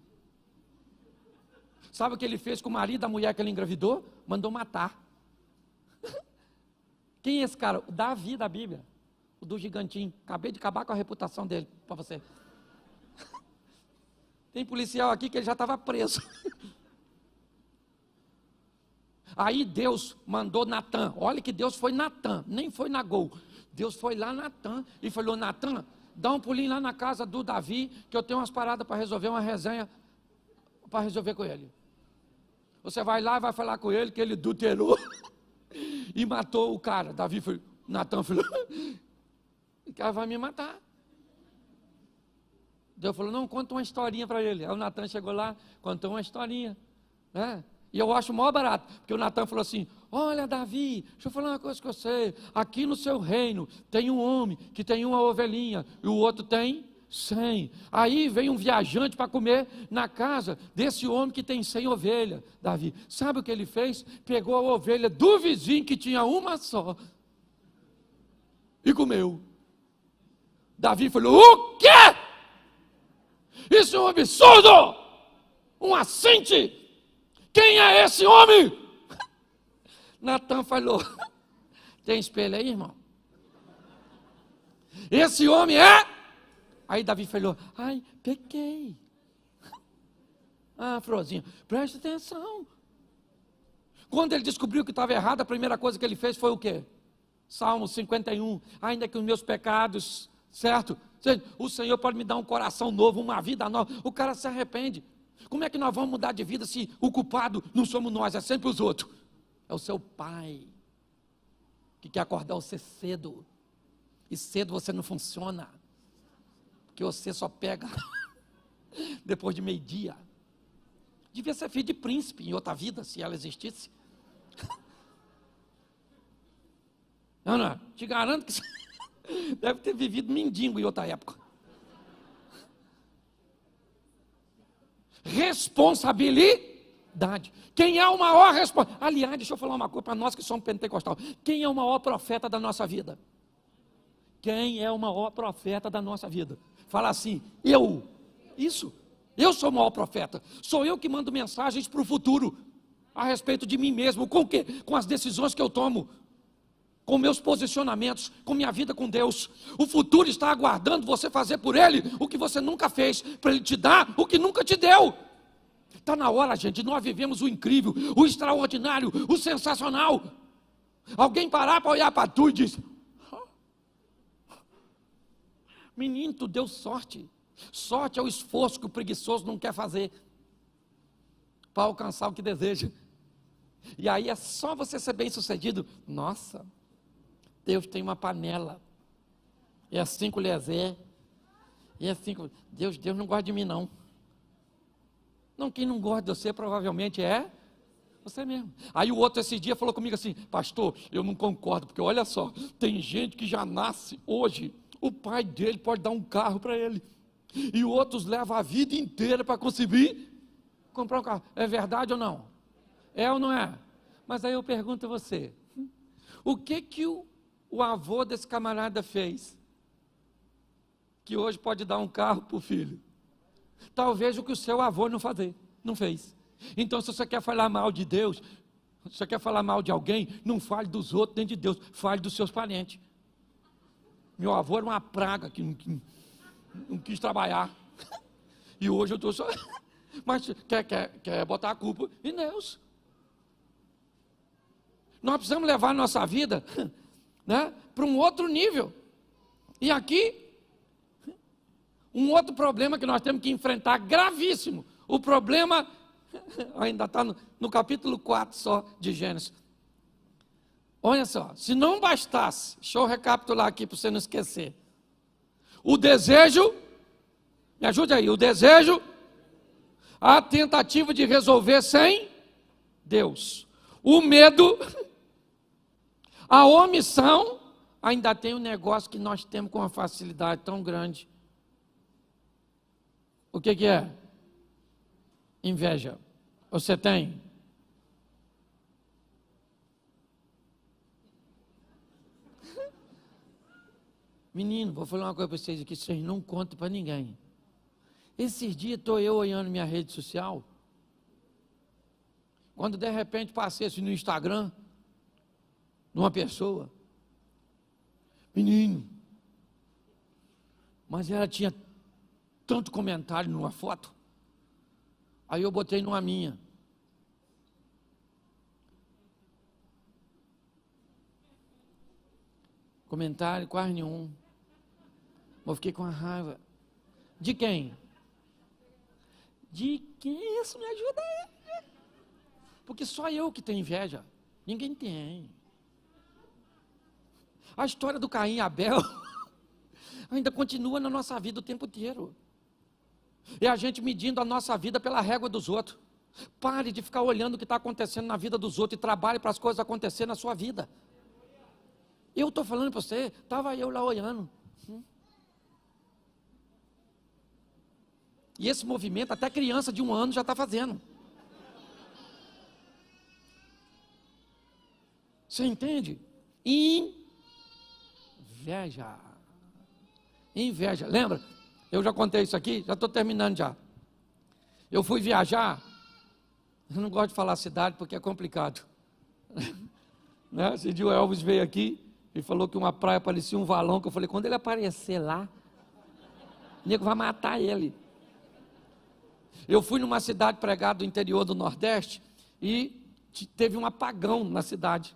Sabe o que ele fez com o marido da mulher que ele engravidou? Mandou matar. Quem é esse cara? O Davi da Bíblia. O do gigantinho. Acabei de acabar com a reputação dele para você. Tem policial aqui que ele já estava preso. Aí Deus mandou Natan. Olha que Deus foi Natan, nem foi Nagol. Deus foi lá Natan e falou: Natan, dá um pulinho lá na casa do Davi, que eu tenho umas paradas para resolver, uma resenha para resolver com ele. Você vai lá e vai falar com ele que ele adulterou e matou o cara. Davi foi, Natan falou: o cara vai me matar. Deus falou: não, conta uma historinha para ele. Aí o Natan chegou lá, contou uma historinha, né? E eu acho mó barato, porque o Natan falou assim: olha Davi, deixa eu falar uma coisa com você, aqui no seu reino tem um homem que tem uma ovelhinha e o outro tem 100. Aí vem um viajante para comer na casa desse homem que tem 100 ovelhas. Davi, sabe o que ele fez? Pegou a ovelha do vizinho que tinha uma só e comeu. Davi falou: o quê? Isso é um absurdo, um assinte. Quem é esse homem? Natan falou: tem espelho aí, irmão? Esse homem é? Aí Davi falou: ai, pequei. Ah, Frozinho, presta atenção. Quando ele descobriu que estava errado, a primeira coisa que ele fez foi o quê? Salmo 51, ainda que os meus pecados, certo? O Senhor pode me dar um coração novo, uma vida nova. O cara se arrepende. Como é que nós vamos mudar de vida se o culpado não somos nós, é sempre os outros? É o seu pai que quer acordar você cedo. E cedo você não funciona, porque você só pega depois de meio-dia. Devia ser filho de príncipe em outra vida, se ela existisse. Não, te garanto que você deve ter vivido mendigo em outra época. Responsabilidade. Quem é o maior responsável? Aliás, deixa eu falar uma coisa para nós que somos pentecostal. Quem é o maior profeta da nossa vida? Quem é o maior profeta da nossa vida? Fala assim: eu. Isso. Eu sou o maior profeta. Sou eu que mando mensagens para o futuro a respeito de mim mesmo. Com o quê? Com as decisões que eu tomo, com meus posicionamentos, com minha vida com Deus. O futuro está aguardando você fazer por Ele o que você nunca fez, para Ele te dar o que nunca te deu. Está na hora, gente, nós vivemos o incrível, o extraordinário, o sensacional. Alguém parar para olhar para tu e diz: menino, tu deu sorte. Sorte é o esforço que o preguiçoso não quer fazer para alcançar o que deseja. E aí é só você ser bem sucedido. Nossa, Deus tem uma panela, é 5 colheres, é 5. Deus não gosta de mim não. Não, quem não gosta de você provavelmente é você mesmo. Aí o outro esse dia falou comigo assim: pastor, eu não concordo, porque olha só, tem gente que já nasce hoje, o pai dele pode dar um carro para ele, e outros levam a vida inteira para conseguir comprar um carro. É verdade ou não? É ou não é? Mas aí eu pergunto a você: o que o avô desse camarada fez, que hoje pode dar um carro para o filho? Talvez o que o seu avô não fez. Então, se você quer falar mal de Deus, Você quer falar mal de alguém? Não fale dos outros nem de Deus, fale dos seus parentes. Meu avô era uma praga que não quis trabalhar. E hoje eu estou só... Mas quer botar a culpa em Deus. Nós precisamos levar a nossa vida, né, para um outro nível. E aqui, um outro problema que nós temos que enfrentar, gravíssimo. O problema, ainda está no capítulo 4 só de Gênesis. Olha só, se não bastasse, deixa eu recapitular aqui para você não esquecer. O desejo, me ajude aí, o desejo, a tentativa de resolver sem Deus. O medo, a omissão, ainda tem um negócio que nós temos com uma facilidade tão grande. O que é? Inveja. Você tem? Menino, vou falar uma coisa para vocês aqui, vocês não contam para ninguém. Esses dias estou eu olhando minha rede social, quando de repente passei assim no Instagram, numa pessoa, menino, mas ela tinha tanto comentário numa foto, aí eu botei numa minha. Comentário quase nenhum. Eu fiquei com a raiva. De quem? De quem? Isso me ajuda aí. Porque só eu que tenho inveja. Ninguém tem. A história do Caim e Abel ainda continua na nossa vida o tempo inteiro. É a gente medindo a nossa vida pela régua dos outros. Pare de ficar olhando o que está acontecendo na vida dos outros e trabalhe para as coisas acontecerem na sua vida. Eu estou falando para você, estava eu lá olhando. E esse movimento, até criança de 1 ano já está fazendo. Você entende? Inveja. Inveja. Lembra? Eu já contei isso aqui, já estou terminando já. Eu fui viajar, eu não gosto de falar cidade porque é complicado. Né? Esse dia o Elvis veio aqui e falou que uma praia parecia um valão, que eu falei, quando ele aparecer lá, o nego vai matar ele. Eu fui numa cidade pregada do interior do Nordeste e teve um apagão na cidade.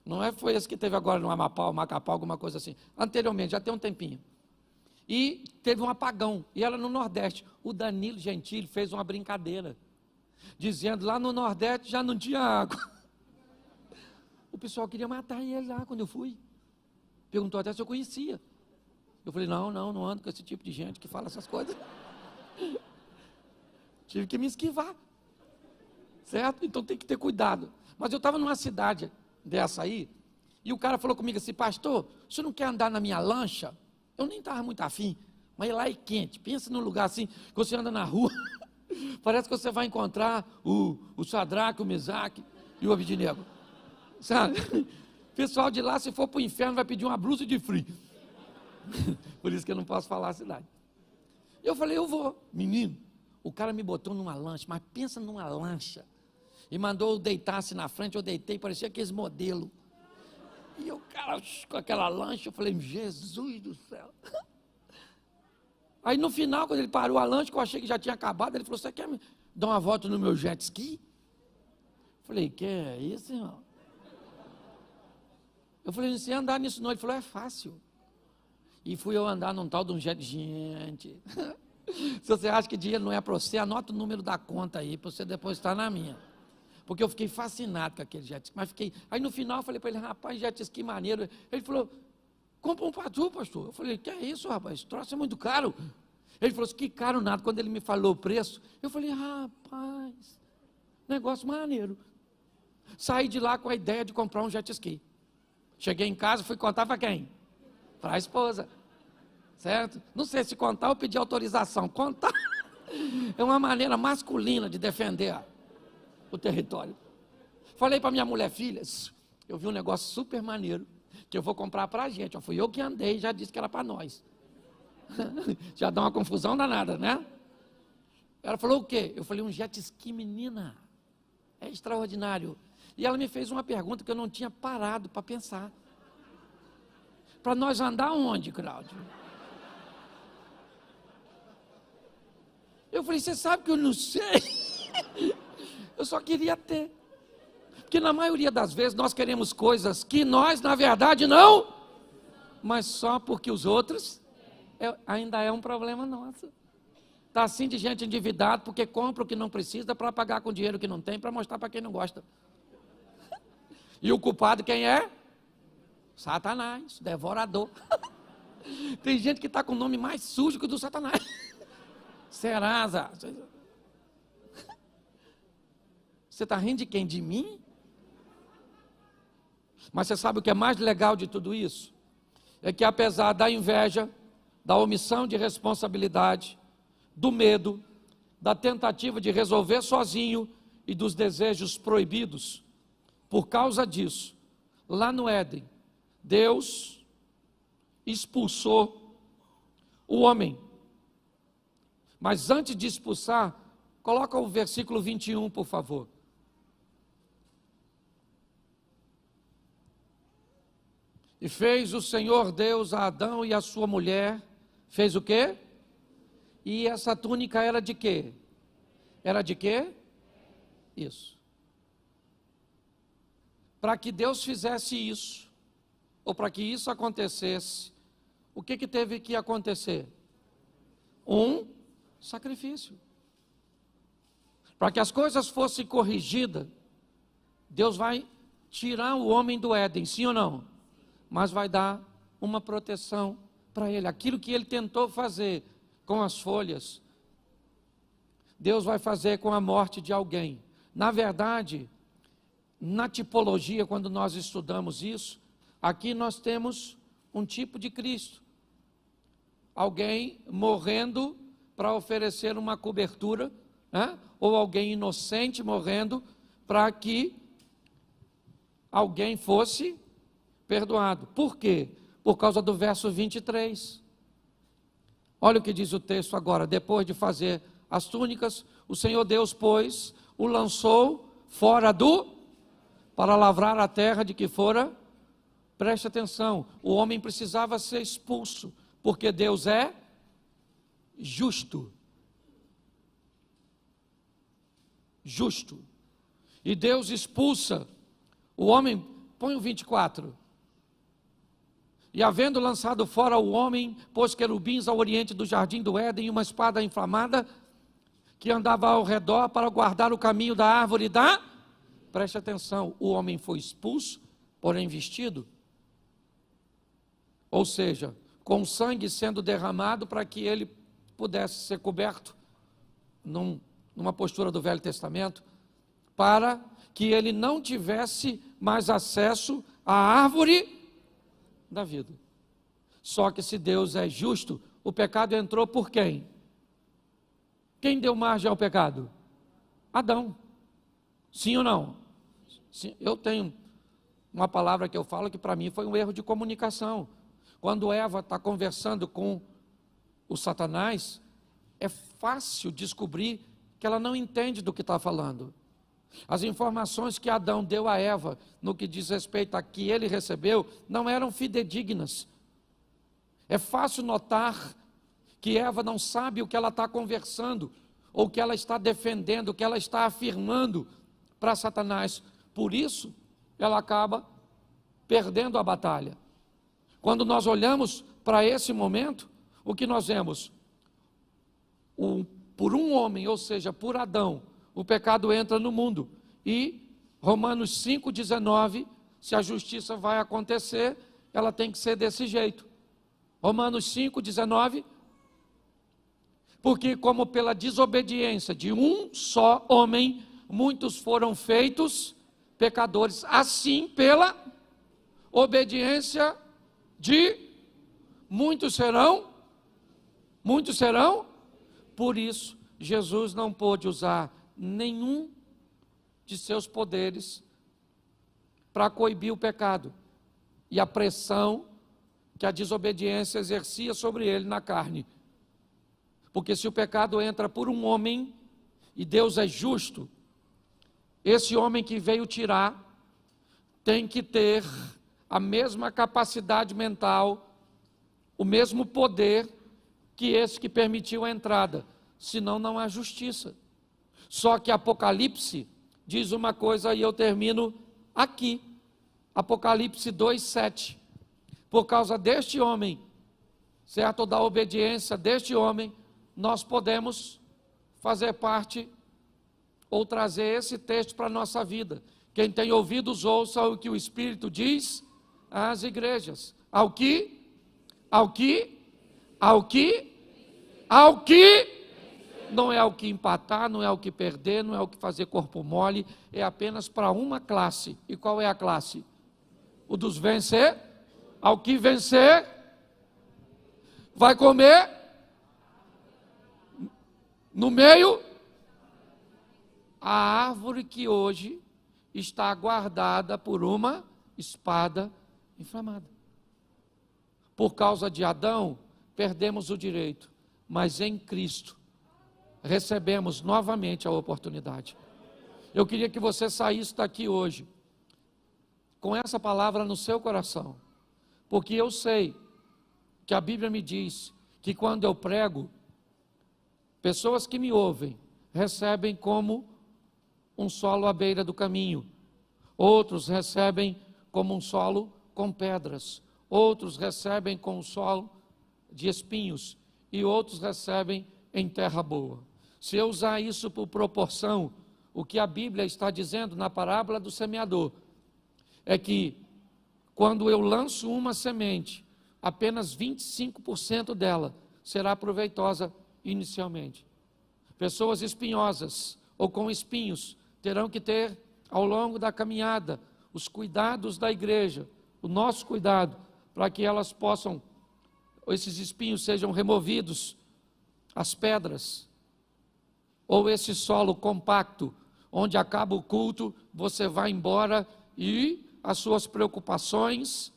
Não foi esse que teve agora no Amapá, ou Macapá, alguma coisa assim. Anteriormente, já tem um tempinho. E teve um apagão, e era no Nordeste. O Danilo Gentili fez uma brincadeira, dizendo lá no Nordeste já não tinha água. O pessoal queria matar ele lá quando eu fui. Perguntou até se eu conhecia. Eu falei, não ando com esse tipo de gente que fala essas coisas. Tive que me esquivar. Certo? Então tem que ter cuidado. Mas eu estava numa cidade dessa aí, e o cara falou comigo assim, pastor, você não quer andar na minha lancha? Eu nem estava muito afim, mas lá é quente. Pensa num lugar assim, que você anda na rua, parece que você vai encontrar o Sadraque, o Mesaque e o Abednego. Sabe? O pessoal de lá, se for para o inferno, vai pedir uma blusa de frio. Por isso que eu não posso falar a cidade. Eu falei, eu vou. Menino, o cara me botou numa lancha, mas pensa numa lancha. E mandou eu deitar-se na frente, eu deitei, parecia aqueles modelos. E o cara com aquela lancha, eu falei, Jesus do céu. Aí no final, quando ele parou a lancha, que eu achei que já tinha acabado, ele falou, você quer me dar uma volta no meu jet ski? Eu falei, que é isso, irmão? Eu falei, não sei andar nisso não. Ele falou, é fácil. E fui eu andar num tal de um jet, gente. Se você acha que dinheiro não é para você, anota o número da conta aí, para você depositar na minha. Porque eu fiquei fascinado com aquele jet ski, mas fiquei... Aí no final eu falei para ele, rapaz, jet ski maneiro. Ele falou, compra um para tu, pastor. Eu falei, que é isso, rapaz, esse troço é muito caro. Ele falou assim, que caro nada. Quando ele me falou o preço, eu falei, rapaz, negócio maneiro. Saí de lá com a ideia de comprar um jet ski. Cheguei em casa, fui contar para quem? Para a esposa. Certo? Não sei se contar ou pedir autorização. Contar é uma maneira masculina de defender o território. Falei para minha mulher, filha, eu vi um negócio super maneiro, que eu vou comprar para a gente. Eu fui eu que andei, já disse que era para nós. Já dá uma confusão danada, né? Ela falou o quê? Eu falei, um jet ski, menina. É extraordinário. E ela me fez uma pergunta que eu não tinha parado para pensar. Para nós andar onde, Cláudio? Eu falei, você sabe que eu não sei? Eu só queria ter. Porque na maioria das vezes nós queremos coisas que nós, na verdade, não, mas só porque os outros ainda é um problema nosso. Está assim de gente endividada porque compra o que não precisa para pagar com dinheiro que não tem, para mostrar para quem não gosta. E o culpado quem é? Satanás, devorador. Tem gente que está com o nome mais sujo que o do Satanás. Serasa. Você está rindo de quem? De mim? Mas você sabe o que é mais legal de tudo isso? É que apesar da inveja, da omissão de responsabilidade, do medo, da tentativa de resolver sozinho e dos desejos proibidos, por causa disso, lá no Éden, Deus expulsou o homem. Mas antes de expulsar, coloca o versículo 21, por favor. E fez o Senhor Deus a Adão e a sua mulher, fez o quê? E essa túnica era de quê? Era de quê? Isso. Para que Deus fizesse isso, ou para que isso acontecesse, o que teve que acontecer? Um sacrifício. Para que as coisas fossem corrigidas, Deus vai tirar o homem do Éden, sim ou não? Mas vai dar uma proteção para ele. Aquilo que ele tentou fazer com as folhas, Deus vai fazer com a morte de alguém. Na verdade, na tipologia, quando nós estudamos isso, aqui nós temos um tipo de Cristo. Alguém morrendo para oferecer uma cobertura, né? Ou alguém inocente morrendo para que alguém fosse perdoado. Por quê? Por causa do verso 23. Olha o que diz o texto agora. Depois de fazer as túnicas, o Senhor Deus, pois, o lançou fora para lavrar a terra de que fora. Preste atenção, o homem precisava ser expulso, porque Deus é justo. Justo. E Deus expulsa o homem, põe o 24. E havendo lançado fora o homem, pôs querubins ao oriente do jardim do Éden e uma espada inflamada que andava ao redor para guardar o caminho da árvore da... Preste atenção, o homem foi expulso, porém vestido. Ou seja, com sangue sendo derramado para que ele pudesse ser coberto numa postura do Velho Testamento, para que ele não tivesse mais acesso à árvore da vida. Só que se Deus é justo, o pecado entrou por quem? Quem deu margem ao pecado? Adão. Sim ou não? Sim, eu tenho uma palavra que eu falo que para mim foi um erro de comunicação. Quando Eva está conversando com o Satanás, é fácil descobrir que ela não entende do que está falando. As informações que Adão deu a Eva, no que diz respeito a que ele recebeu, não eram fidedignas. É fácil notar que Eva não sabe o que ela está conversando, ou o que ela está defendendo, o que ela está afirmando para Satanás. Por isso, ela acaba perdendo a batalha. Quando nós olhamos para esse momento, o que nós vemos? Por um homem, ou seja, por Adão, o pecado entra no mundo. E Romanos 5,19, se a justiça vai acontecer, ela tem que ser desse jeito. Romanos 5,19, porque como pela desobediência de um só homem, muitos foram feitos pecadores, assim pela obediência de muitos serão. Por isso, Jesus não pôde usar nenhum de seus poderes para coibir o pecado e a pressão que a desobediência exercia sobre ele na carne. Porque se o pecado entra por um homem, e Deus é justo, esse homem que veio tirar tem que ter a mesma capacidade mental, o mesmo poder que esse que permitiu a entrada, senão não há justiça. Só que Apocalipse diz uma coisa e eu termino aqui, Apocalipse 2:7, por causa deste homem, certo, da obediência deste homem, nós podemos fazer parte ou trazer esse texto para a nossa vida. Quem tem ouvidos, ouça o que o Espírito diz às igrejas. Ao que não é ao que empatar, não é ao que perder, não é ao que fazer corpo mole, é apenas para uma classe. E qual é a classe? O dos vencer. Ao que vencer, vai comer no meio a árvore que hoje está guardada por uma espada inflamada. Por causa de Adão, perdemos o direito, mas em Cristo recebemos novamente a oportunidade. Eu queria que você saísse daqui hoje com essa palavra no seu coração, porque eu sei que a Bíblia me diz que quando eu prego, pessoas que me ouvem recebem como um solo à beira do caminho, outros recebem como um solo com pedras, outros recebem com um solo de espinhos e outros recebem em terra boa. Se eu usar isso por proporção, o que a Bíblia está dizendo na parábola do semeador é que quando eu lanço uma semente, apenas 25% dela será proveitosa inicialmente. Pessoas espinhosas ou com espinhos terão que ter, ao longo da caminhada, os cuidados da igreja, o nosso cuidado, para que elas possam, esses espinhos sejam removidos, as pedras, ou esse solo compacto, onde acaba o culto, você vai embora e as suas preocupações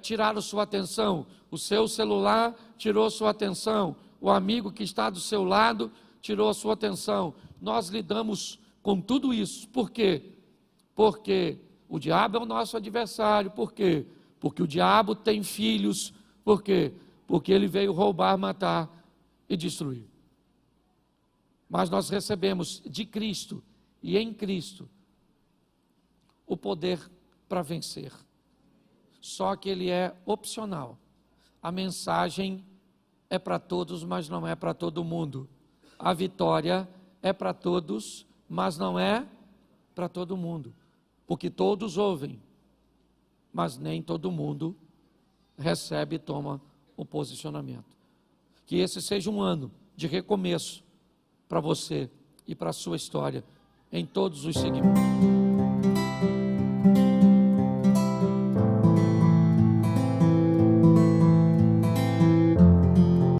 tiraram sua atenção, o seu celular tirou sua atenção, o amigo que está do seu lado tirou sua atenção. Nós lidamos com tudo isso. Por quê? Porque o diabo é o nosso adversário. Por quê? Porque o diabo tem filhos. Por quê? Porque ele veio roubar, matar e destruir. Mas nós recebemos de Cristo e em Cristo o poder para vencer. Só que ele é opcional. A mensagem é para todos, mas não é para todo mundo. A vitória é para todos, mas não é para todo mundo. Porque todos ouvem, mas nem todo mundo recebe e toma o posicionamento. Que esse seja um ano de recomeço para você e para a sua história em todos os segmentos.